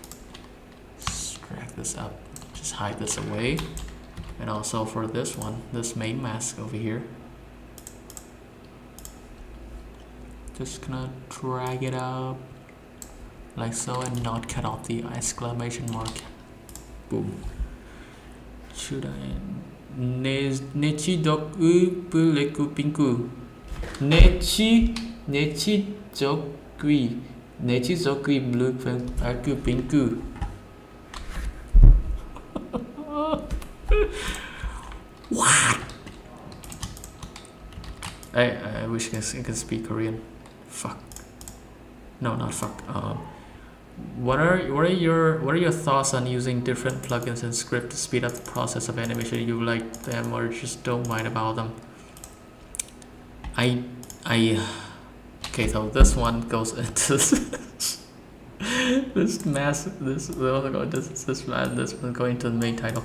Let's drag this up. Just hide this away. And also for this one, this main mask over here. Just gonna drag it up like so and not cut off the exclamation mark. Boom. Should I Nechi doku puleku pinku. Nechi jokui blue aku pinku. What? I wish I could speak Korean. Fuck. No, not fuck. What are your thoughts on using different plugins and script to speed up the process of animation? You like them or just don't mind about them? Okay, so this one goes into this mask. This one going to the main title.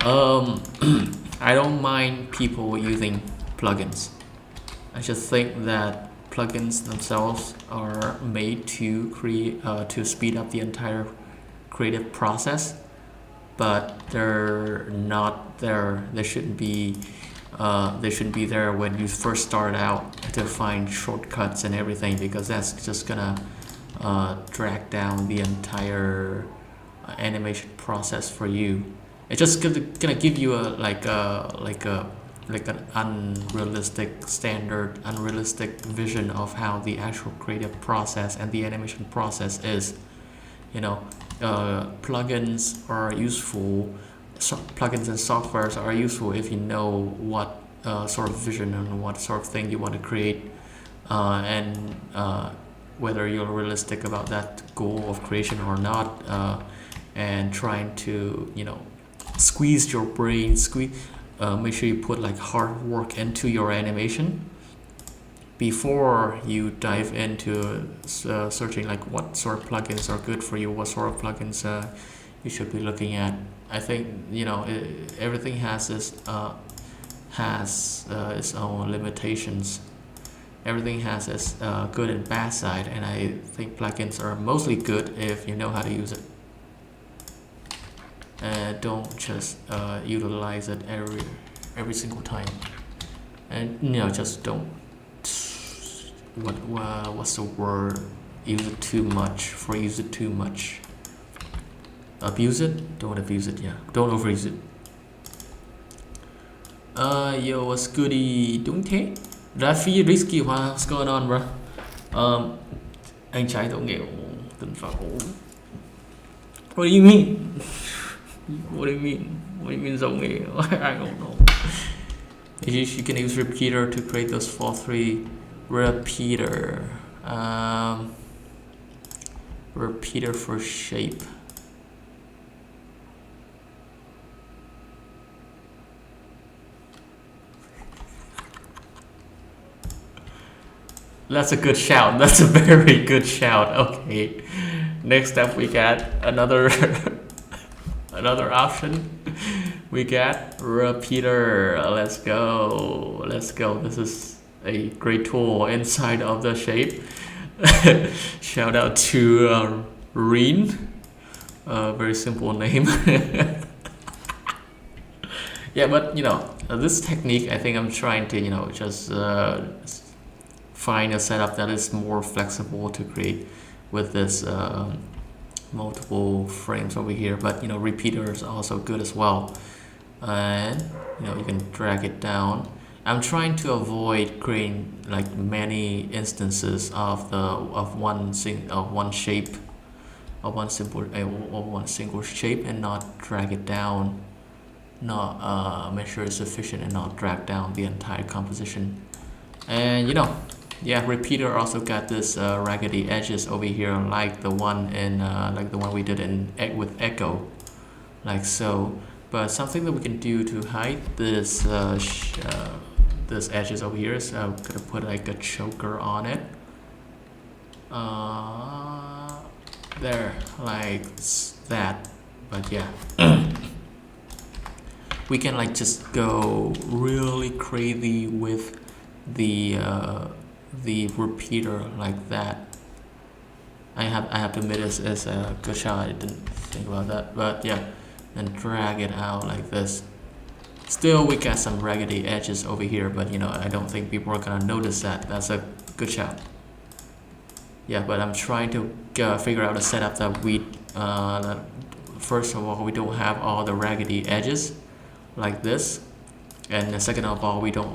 I don't mind people using plugins. I just think that plugins themselves are made to create to speed up the entire creative process, but they're not there. They shouldn't be there when you first start out to find shortcuts and everything, because that's just gonna drag down the entire animation process for you. It's just gonna give you an unrealistic vision of how the actual creative process and the animation process is. You know, plugins are useful. Plugins and softwares are useful if you know what sort of vision and what sort of thing you want to create, and whether you're realistic about that goal of creation or not, and trying to, you know, squeeze your brain, make sure you put like hard work into your animation before you dive into searching like what sort of plugins are good for you, what sort of plugins you should be looking at. I think, you know, everything has its own limitations. Everything has its good and bad side, and I think plugins are mostly good if you know how to use it. Don't just utilize it every single time, and you know, just don't what's the word, use it too much. Abuse it, don't abuse it. Yeah, don't overuse it. Yo, what's goody? Đúng thế. Rafi Risky, what's going on, bro? Anh trai tội nghiệp tình phẫu. What do you mean? What do you mean giống nghề? I don't know. You can use repeater to create those 4-3 repeater. Repeater for shape. That's a good shout. That's a very good shout. Okay. Next up, we got another another option. We got repeater. Let's go. This is a great tool inside of the shape. Shout out to Reen. Very simple name. Yeah, but you know, this technique, I think I'm trying to, you know, just find a setup that is more flexible to create with this multiple frames over here. But you know, repeater is also good as well, and you know, you can drag it down. I'm trying to avoid creating like many instances of one shape of one single shape and not drag it down, not make sure it's sufficient and not drag down the entire composition. And yeah, repeater also got this raggedy edges over here, like the one we did in with echo, like so. But something that we can do to hide this this edges over here is I'm gonna put like a choker on it. There, like that. But yeah, we can like just go really crazy with the repeater like that. I have to admit it's a good shot. I didn't think about that, but yeah, and drag it out like this. Still, we got some raggedy edges over here, but I don't think people are gonna notice that. That's a good shot. Yeah, but I'm trying to figure out a setup that that first of all, we don't have all the raggedy edges like this, and second of all, we don't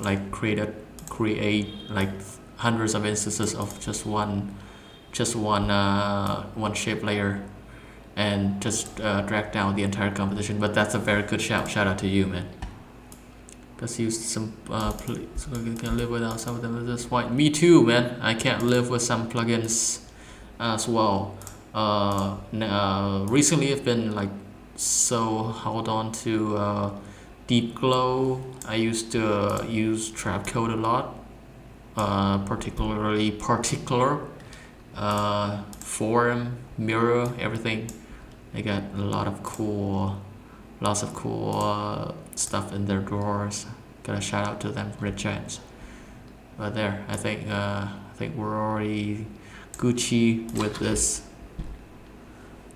like create like hundreds of instances of just one shape layer and just drag down the entire composition. But that's a very good shout out to you, man. Let's use some so we can live without some of them. This white. Me too, man. I can't live with some plugins as well. Recently I've been like so held on to Deep Glow. I used to use Trapcode a lot, particularly Particular, Form, Mirror, everything. They got lots of cool stuff in their drawers. Gotta shout out to them, Red Giants. But there, I think we're already Gucci with this.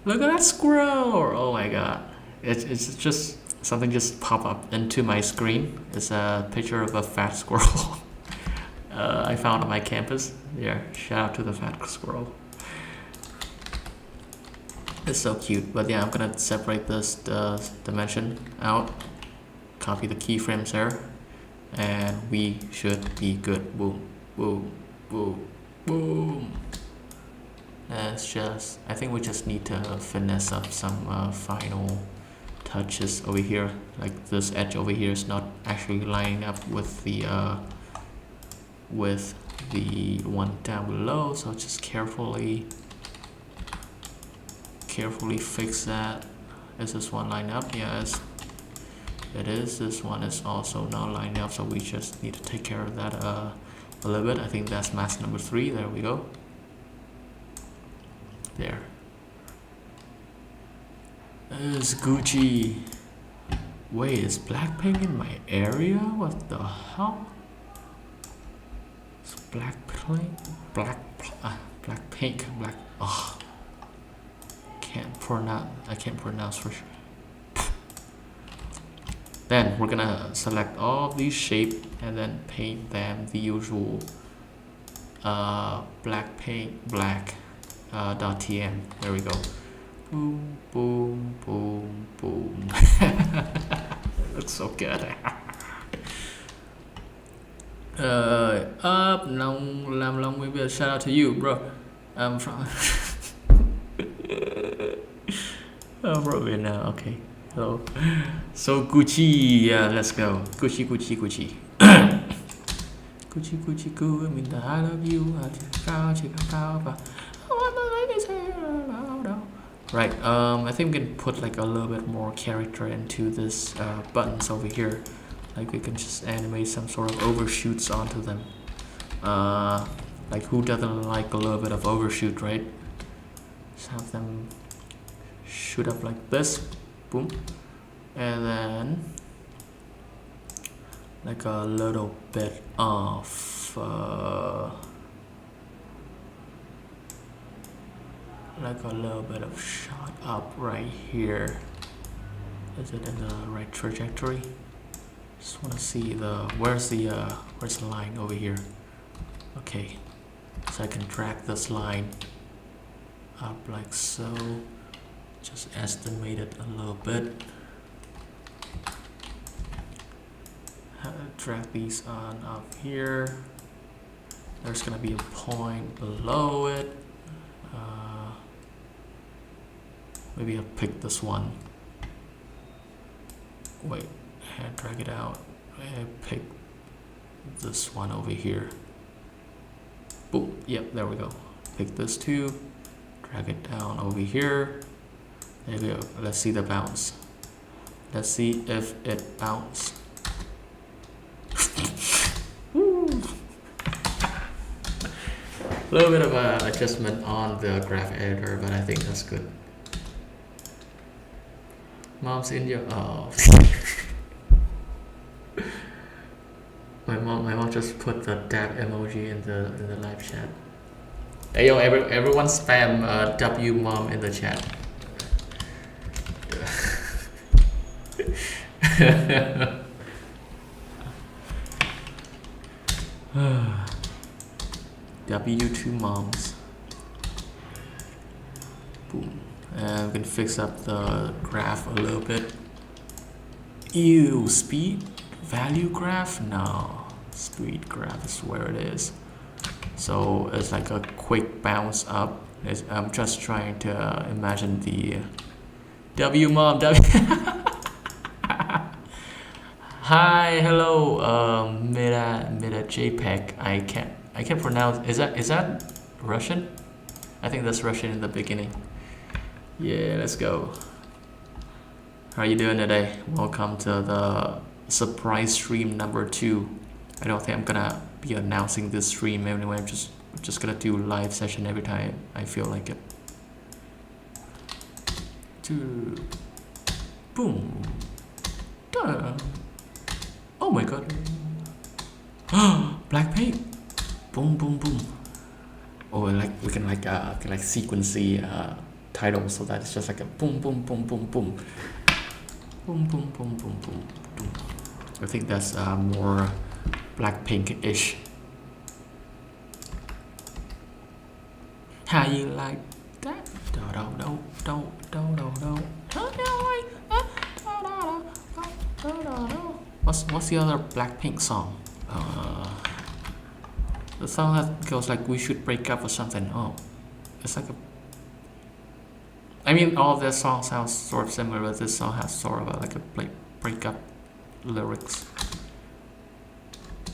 Look at that squirrel! Oh my god, it's just something just pop up into my screen. It's a picture of a fat squirrel. I found on my campus. Yeah, shout out to the fat squirrel. It's so cute. But yeah, I'm gonna separate this dimension out, copy the keyframes there, and we should be good. Boom, boom, boom, boom. I think we just need to finesse up some final touches over here. Like this edge over here is not actually lining up with the one down below, so just carefully fix that. Is this one line up? Yes, it is. This one is also not lining up, so we just need to take care of that a little bit. I think that's mask number 3. There we go. There. It's Gucci. Wait, is Blackpink in my area? What the hell? It's Blackpink. Oh, I can't pronounce for sure. Then we're gonna select all of these shapes and then paint them the usual Blackpink black .tm. There we go. Boom, boom, boom, boom. Looks so good. Up, Lam Long, maybe a shout out to you, bro. I'm from. Oh, bro, now, okay. So Gucci, yeah, let's go. Gucci. Gucci, Gu, I mean the I love you. Right, I think we can put like a little bit more character into this buttons over here. Like we can just animate some sort of overshoots onto them. Like who doesn't like a little bit of overshoot, right? Just have them shoot up like this, boom, and then like a little bit of shot up right here. Is it in the right trajectory? Just want to see where's the line over here. Okay, so I can drag this line up like so. Just estimate it a little bit. Drag these on up here. There's gonna be a point below it. Maybe I'll pick this one. Wait, drag it out. Pick this one over here. Boom, yep, there we go. Pick this too, drag it down over here. There we go. Let's see the bounce. Let's see if it bounces. A little bit of a adjustment on the graph editor, but I think that's good. Mom's in your my mom just put the dab emoji in the live chat. Hey yo, everyone spam W mom in the chat. W2 moms. Boom. And we can fix up the graph a little bit. Ew, speed value graph? No, speed graph is where it is. So it's like a quick bounce up. I'm just trying to imagine the W mom. Hi, hello, Meta JPEG. I can't pronounce. Is that Russian? I think that's Russian in the beginning. Yeah, let's go. How are you doing today? Welcome to the surprise stream number 2. I don't think I'm gonna be announcing this stream anyway. I'm just gonna do live session every time I feel like it. 2. Boom. Duh. Oh my god. Blackpink. Boom boom boom. Oh, like we can like sequency title, so that it's just like a boom boom boom boom boom. Boom boom boom boom boom boom. I think that's more Blackpink-ish. How you like that? What's the other Blackpink song? The song that goes like "We should break up" or something. Oh, it's like a. I mean, all of their songs sound sort of similar, but this song has sort of like a breakup lyrics.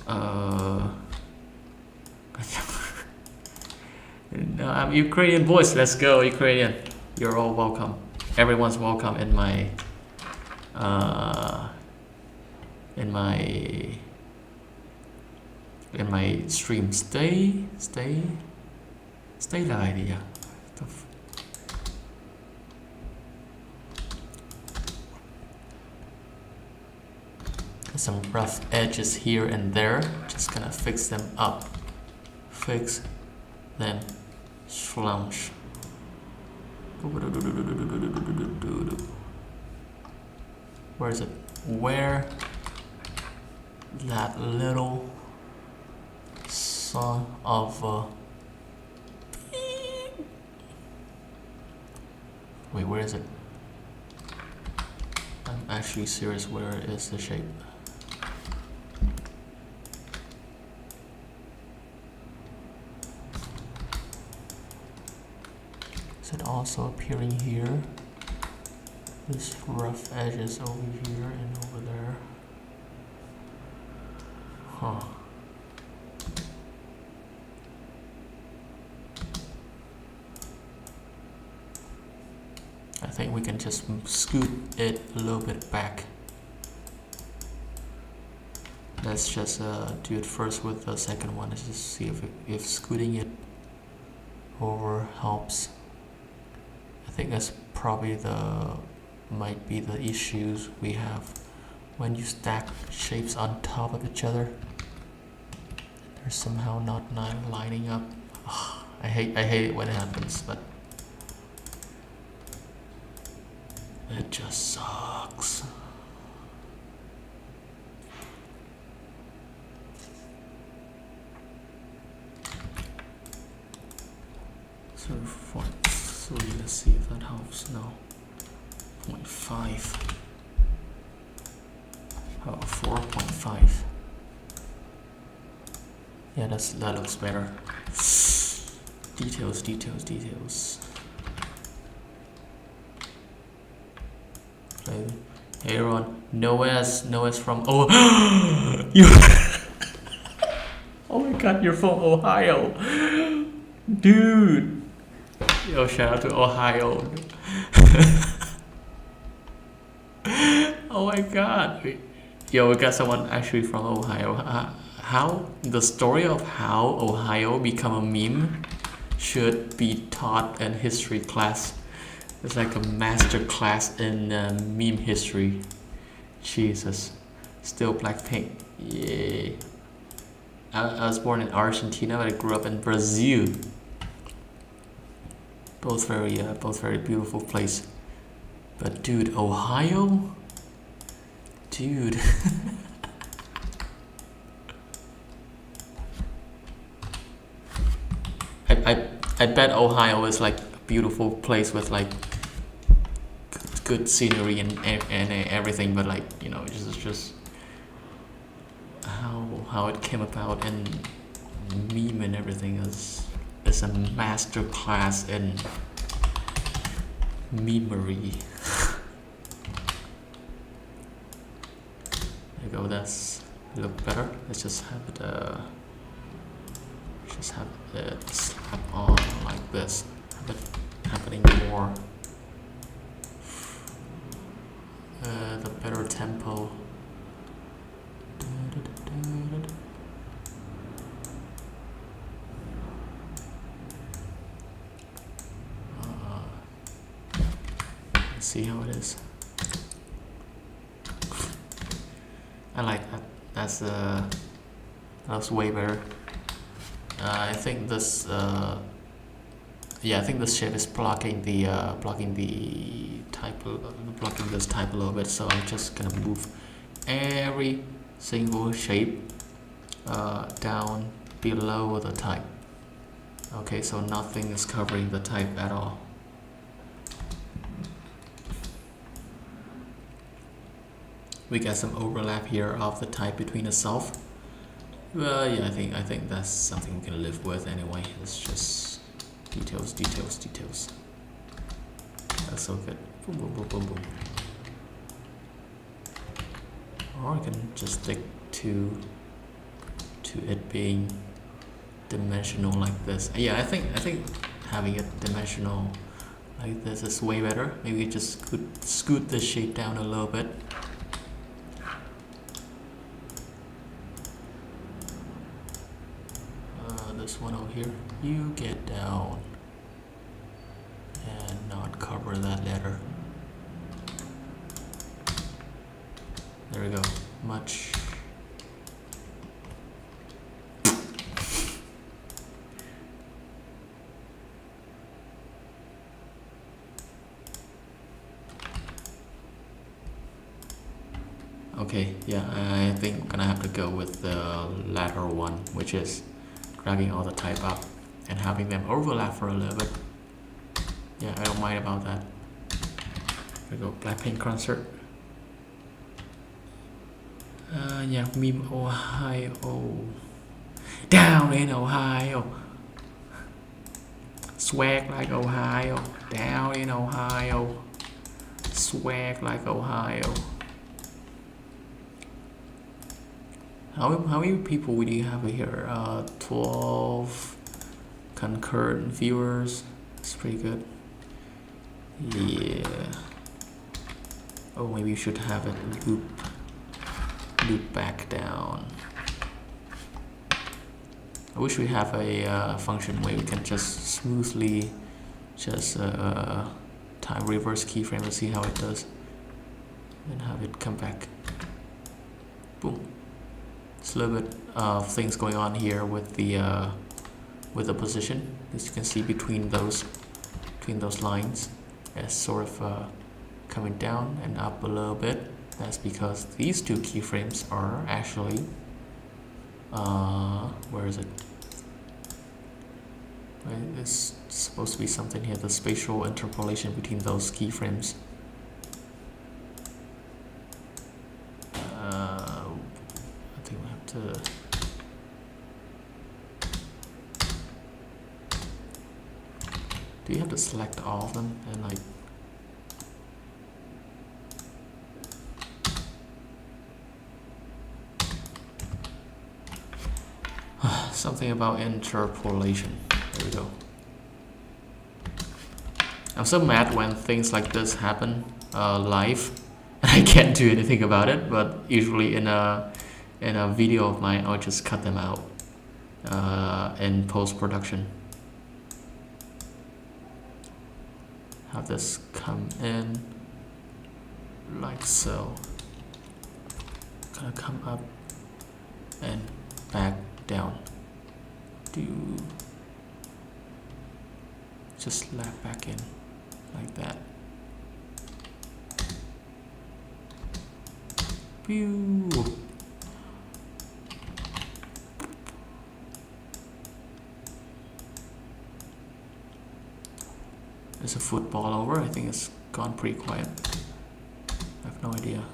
No, I'm Ukrainian voice. Let's go, Ukrainian. You're all welcome. Everyone's welcome in my stream. Stay the idea. Some rough edges here and there. Just gonna fix them up. Fix, then slunch. Where is it? Where that little son of a... Wait, where is it? I'm actually serious. Where is the shape? Is it also appearing here? This rough edges over here and over there. Huh. I think we can just scoot it a little bit back. Let's just do it first with the second one. Let's just see if scooting it over helps. I think that's probably might be the issues we have when you stack shapes on top of each other. They're somehow not lining up. Ugh, I hate it when it happens, but it just sucks. So 0.3, let's see if that helps. No. 0.5. Oh, 4.5. Yeah, that looks better. Details. Hey everyone, Noah's from you. Oh my god, you're from Ohio, dude. Yo, shout out to Ohio. Oh my god. Yo, we got someone actually from Ohio. How the story of how Ohio become a meme should be taught in history class. It's like a master class in meme history. Jesus. Still Blackpink. Yay. I was born in Argentina, but I grew up in Brazil. Both very beautiful place. But dude, Ohio? Dude. I bet Ohio is like a beautiful place with like good scenery and everything, but like, you know, just how it came about and meme and everything is a master class in memery. There you go, that's look better. Let's just have it slap on like this. Have it happening more. The better tempo. Let's see how it is. I like that. That's way better. I think this. Yeah, I think this shape is blocking the blocking this type a little bit. So I'm just gonna move every single shape down below the type. Okay, so nothing is covering the type at all. We got some overlap here of the type between itself. Well, yeah, I think that's something we can live with anyway. It's just details. That's so good. Boom, boom, boom, boom, boom. Or I can just stick to it being dimensional like this. Yeah, I think having it dimensional like this is way better. Maybe just scoot the shape down a little bit. This one over here, you get down and not cover that letter. There we go. Much. Okay, yeah, I think I'm gonna have to go with the latter one, which is dragging all the type up and having them overlap for a little bit. Yeah, I don't mind about that. There we go, Blackpink concert. Yeah, meme Ohio. Down in Ohio. Swag like Ohio. Down in Ohio. Swag like Ohio. How many people do you have here? 12 concurrent viewers. It's pretty good. Yeah. Oh, maybe you should have it loop back down. I wish we have a function where we can just smoothly just time reverse keyframe and see how it does, and have it come back. Boom. It's a little bit of things going on here with the position, as you can see between those lines. It's sort of coming down and up a little bit. That's because these two keyframes are actually where is it? Right, it's supposed to be something here. The spatial interpolation between those keyframes. I think we have to. Do you have to select all of them and like? something about interpolation. There we go. I'm so mad when things like this happen live and I can't do anything about it, but usually in a video of mine I'll just cut them out in post-production. Have this come in like so. Gonna come up and back down. Just slap back in like that. Pew. There's a football over. I think it's gone pretty quiet. I have no idea.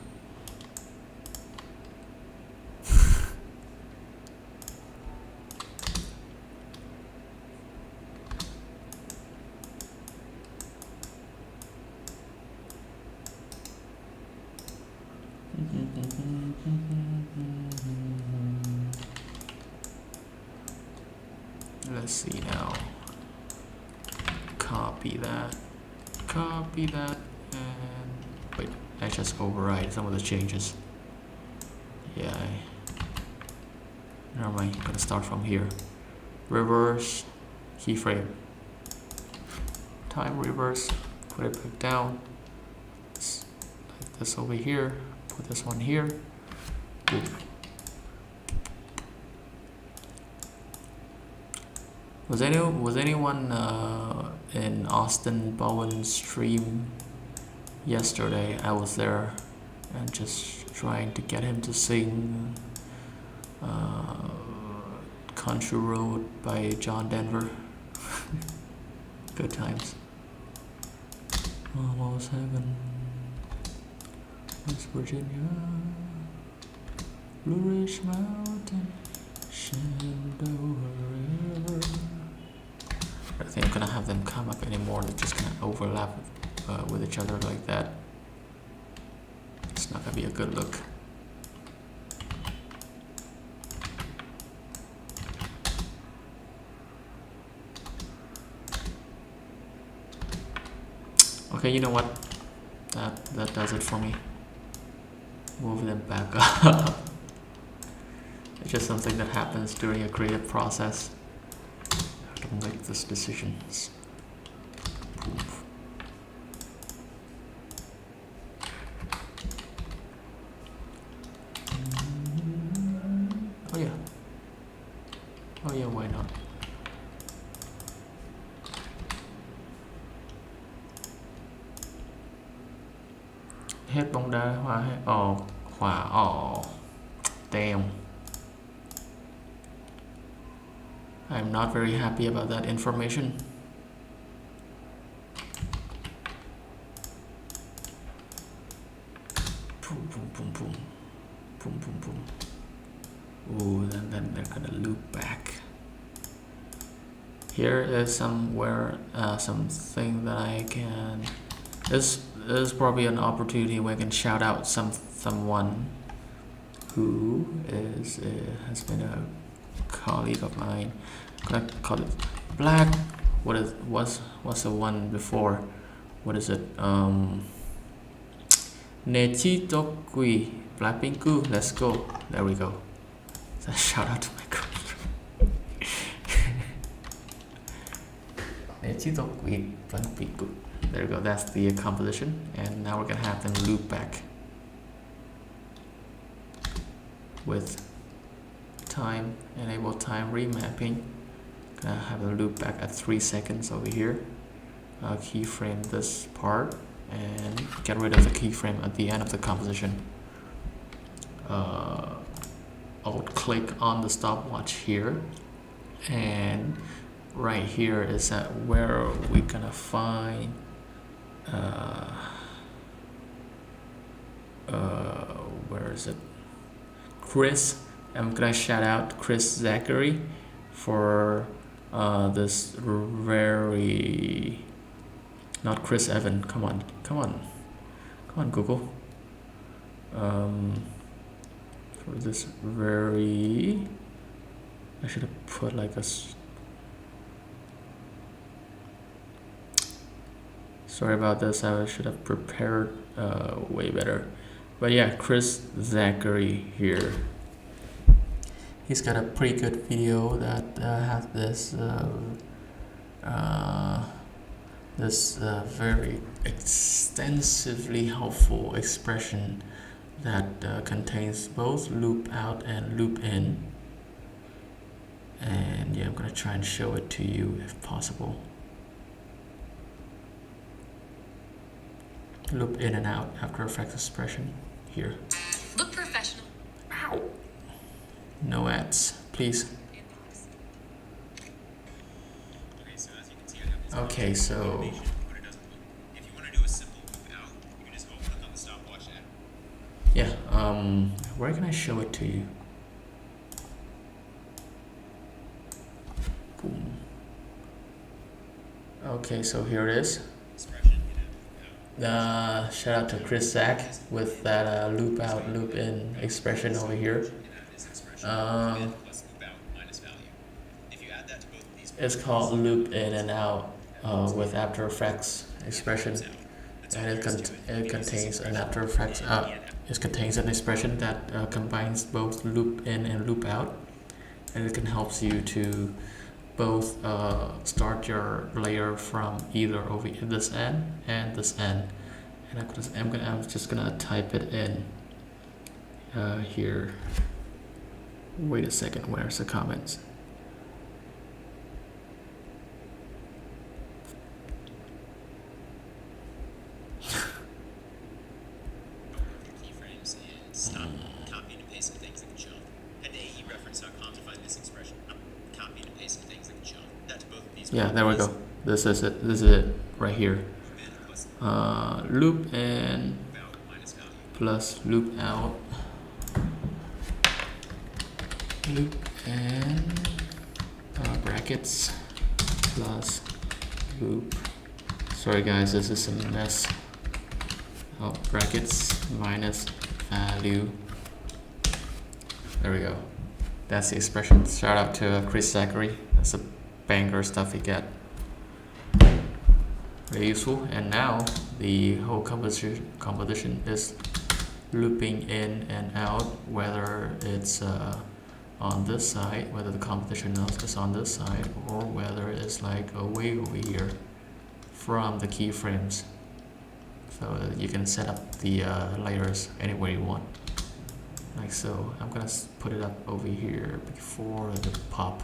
Let's see now. Copy that, and wait, I just override some of the changes. Yeah, never mind, I'm gonna start from here. Reverse, keyframe, time reverse, put it back down, like this over here, put this one here, boom. Was anyone in Austin Bowen's stream yesterday? I was there and just trying to get him to sing Country Road by John Denver. Good times. Almost heaven, West Virginia, Blue Ridge Mountain, Shenandoah River. I think I'm gonna have them come up anymore. They're just gonna overlap with each other like that. It's not gonna be a good look. Okay, you know what? That does it for me. Move them back up. It's just something that happens during a creative process. I have to make these decisions. Poof. Oh yeah. Oh yeah, why not? Hết bóng đá hòa hay hòa damn. I'm not very happy about that information. Boom, boom, boom, boom. Boom, boom, boom. Ooh, then they're gonna loop back. Here is somewhere, something that I can... This is probably an opportunity where I can shout out someone who has been a colleague of mine. I'm gonna call it Black. What's the one before? What is it? Nechitokui Blackpinku. Let's go. There we go. So shout out to my girlfriend. Nechitokui Blackpinku. There we go. That's the composition, and now we're gonna have them loop back with time, enable time remapping. Gonna have a loop back at 3 seconds over here. Keyframe this part and get rid of the keyframe at the end of the composition. Alt click on the stopwatch here, and right here is where we're gonna find where is it? Chris. I'm gonna shout out Chris Zachary for this very... Not Chris Evan. Come on Google. For this very I should have put like a sorry about this, I should have prepared way better. But yeah, Chris Zachary here. He's got a pretty good video that has this very extensively helpful expression that contains both loop out and loop in. And yeah, I'm gonna try and show it to you if possible. Loop in and out After Effects expression here. Look professional. Ow. No ads, please. Okay, so If you want to do a simple loop out, you can just click on the stopwatch ad. yeah, where can I show it to you? Boom. Okay, so here it is. Expression, Shout out to Chris Zach with that loop out, loop in expression over here. plus loop out minus value. If you add that to both of these, It's called loop in and out with After Effects expression, and it contains an After Effects. It contains an expression that combines both loop in and loop out, and it can help you to both start your layer from either over this end and this end. And I'm just gonna type it in here. Wait a second, where's the comments? keyframes and stop copying and pasting things like a jump. Head to aereference.com to find this expression. Copying and pasting things like a jump. That's both of these. Yeah, there we go. This is it. This is it right here. Loop in plus loop out. Loop in brackets plus loop. Sorry guys, this is a mess. Oh, brackets minus value. There we go. That's the expression. Shout out to Chris Zachary. That's a banger stuff he got. Very useful. And now the whole composition is looping in and out, whether it's on this side, whether the composition is on this side, or whether it's like away over here from the keyframes. So you can set up the layers anywhere you want, like so. I'm gonna put it up over here before the pop.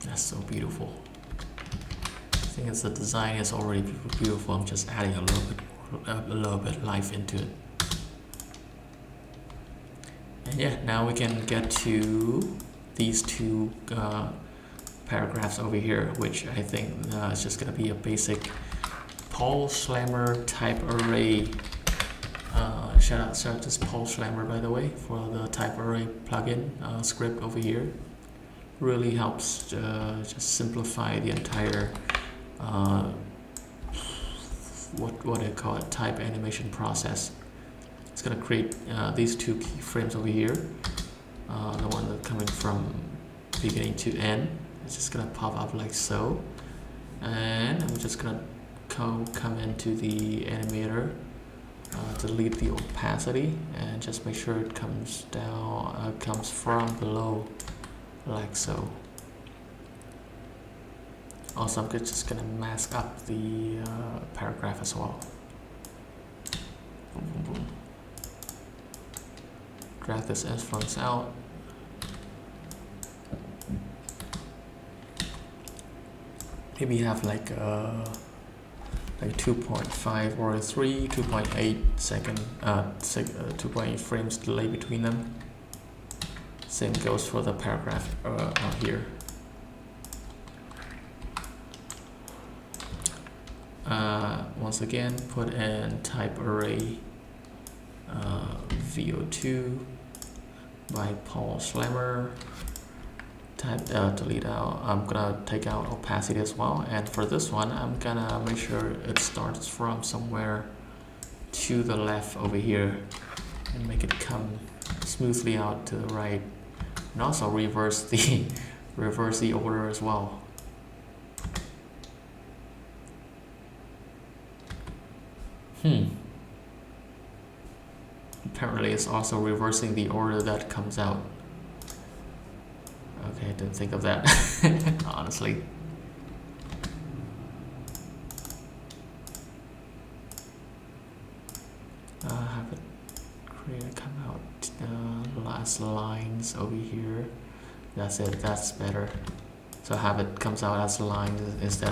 That's so beautiful. I think the design is already beautiful. I'm just adding a little bit life into it. And yeah, now we can get to these two paragraphs over here, which I think is just gonna be a basic Paul Schlemmer type array. Shout out to Paul Schlemmer, by the way, for the type array plugin script over here. Really helps just simplify the entire what I call it, type animation process. It's gonna create these two keyframes over here, the one that's coming from beginning to end. It's just gonna pop up like so, and I'm just gonna come into the animator, delete the opacity, and just make sure it comes down, comes from below, like so. Also, I'm just gonna mask up the paragraph as well. Boom, boom, boom. Drag this influence out. Maybe have like 2.5 or 2.8 second, 2.8 frames delay between them. Same goes for the paragraph here. Once again, put in type array VO2 by Paul Schlemmer. Type delete out. I'm gonna take out opacity as well, and for this one I'm gonna make sure it starts from somewhere to the left over here. and make it come smoothly out to the right, and also reverse the reverse the order as well. Apparently it's also reversing the order that comes out. Okay, I didn't think of that. Honestly. Have it create come out last lines over here. That's it, that's better. So have it comes out as lines instead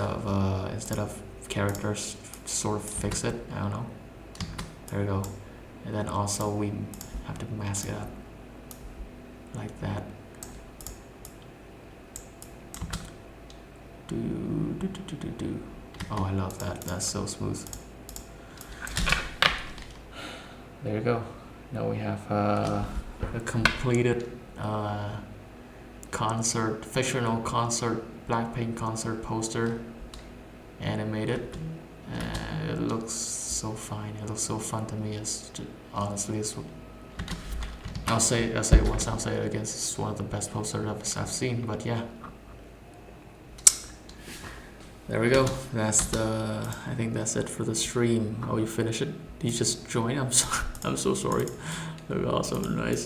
of characters, sort of fix it. I don't know. There we go. And then also we have to mask it up like that. Do. Oh, I love that. That's so smooth. There you go. Now we have a completed fictional concert, Blackpink concert poster, animated. It looks so fine. It looks so fun to me. Honestly, I'll say it once. I'll say it again. It's one of the best posters I've seen. But yeah, there we go. I think that's it for the stream. Oh, you finished it? You just joined? I'm so sorry. Very awesome, nice.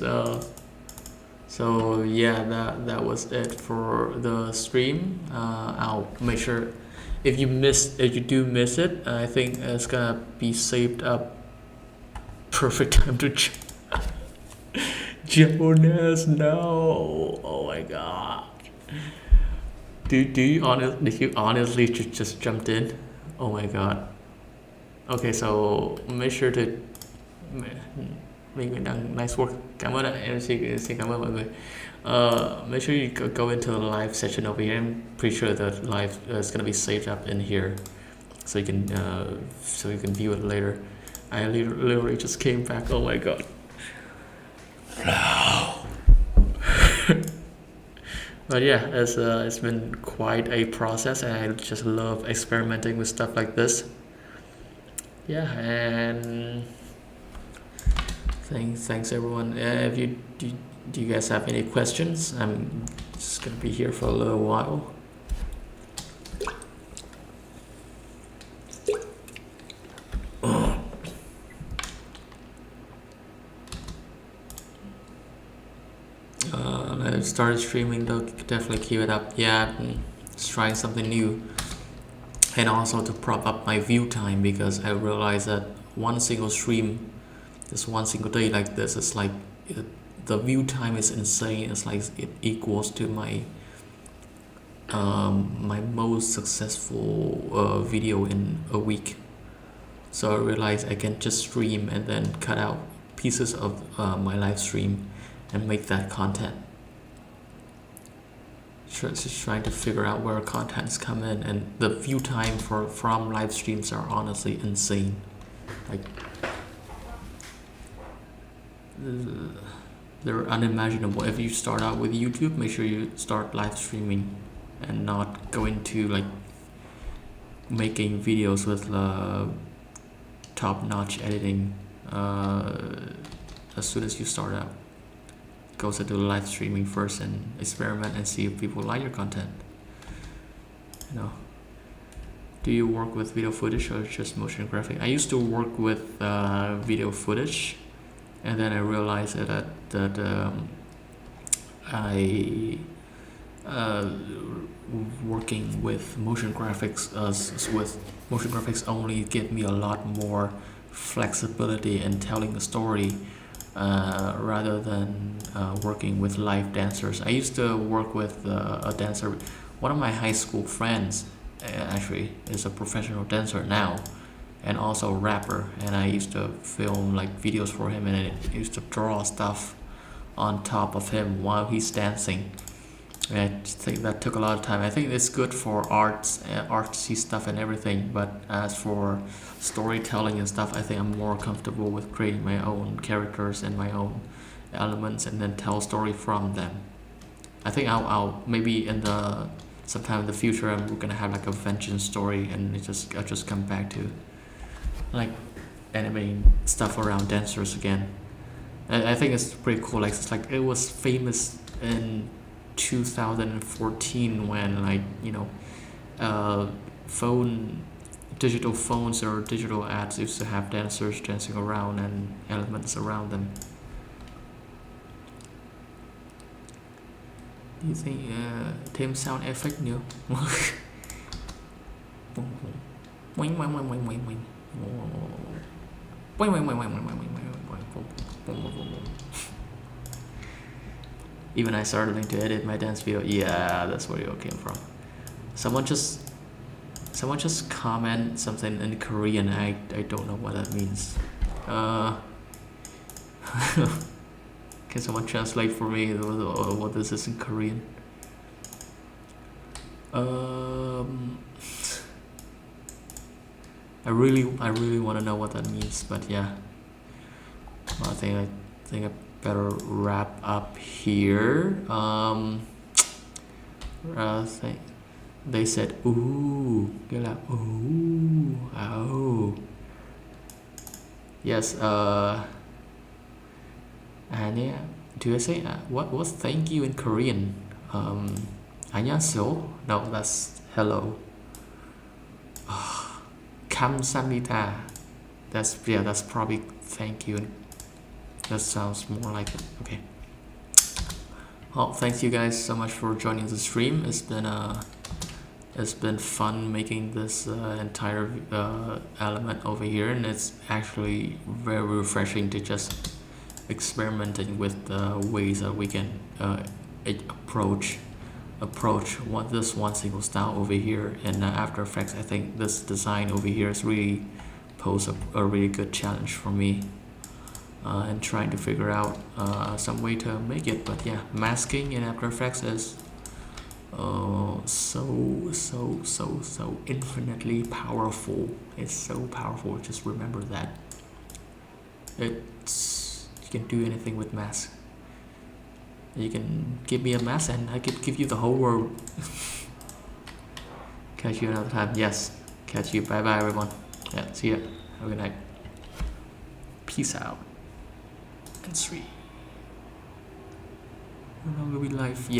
So yeah, that was it for the stream. I'll make sure if you do miss it, I think it's gonna be saved up. Perfect time to Jonas, no! Oh my god! Did you honestly just jumped in? Oh my god! Okay, so make sure to mình đang nice work. Cảm ơn ạ. Em xin cảm ơn mọi người. Make sure you go into the live session over here. I'm pretty sure the live is gonna be saved up in here, so you can view it later. I literally just came back. Oh my god. But yeah, it's been quite a process, and I just love experimenting with stuff like this. Yeah, and thanks everyone. If you do you guys have any questions? I'm just gonna be here for a little while. I started streaming though, definitely keep it up. Yeah, just trying something new, and also to prop up my view time, because I realized that one single stream, just one single day like this, it's like the view time is insane. It's like it equals to my my most successful video in a week. So I realized I can just stream and then cut out pieces of my live stream and make that content. Just trying to figure out where contents come in, and the view time from live streams are honestly insane. Like they're unimaginable. If you start out with YouTube, make sure you start live streaming and not go into like making videos with top-notch editing as soon as you start out. Go to live streaming first and experiment and see if people like your content. You know, do you work with video footage or just motion graphic? I used to work with video footage, and then I realized that I working with motion graphics only give me a lot more flexibility in telling a story, rather than working with live dancers. I used to work with a dancer. One of my high school friends actually is a professional dancer now, and also a rapper, and I used to film like videos for him, and I used to draw stuff on top of him while he's dancing. And I think that took a lot of time. I think it's good for artsy stuff and everything, but as for storytelling and stuff, I think I'm more comfortable with creating my own characters and my own elements and then tell a story from them. I think I'll maybe sometime in the future I'm gonna have like a vengeance story, and I'll just come back to like animating stuff around dancers again. I think it's pretty cool. Like it's like it was famous in 2014 when like phone digital phones or digital ads used to have dancers dancing around and elements around them. Do you think thêm sound effect nữa? Even I started to edit my dance video. Yeah, that's where it all came from. Someone just comment something in Korean. I don't know what that means. Can someone translate for me what this is in Korean? I really want to know what that means, but yeah. Well, I think I better wrap up here. They said ooh, nghĩa là ooh, oh. Yes. Do I say what's thank you in Korean? 안녕하세요. No, that's hello. 감사합니다. That's probably thank you. That sounds more like it. Okay. Well, thank you guys so much for joining the stream. It's been fun making this entire element over here, and it's actually very refreshing to just experimenting with the ways that we can approach this one single style over here in After Effects. I think this design over here is really pose a really good challenge for me, and trying to figure out some way to make it. But yeah, masking in After Effects is so infinitely powerful. It's so powerful. Just remember that you can do anything with mask. You can give me a mask and I could give you the whole world. Catch you another time. Yes, catch you. Bye bye everyone. Yeah, see ya. Have a good night. Peace out. And 3. No longer be live.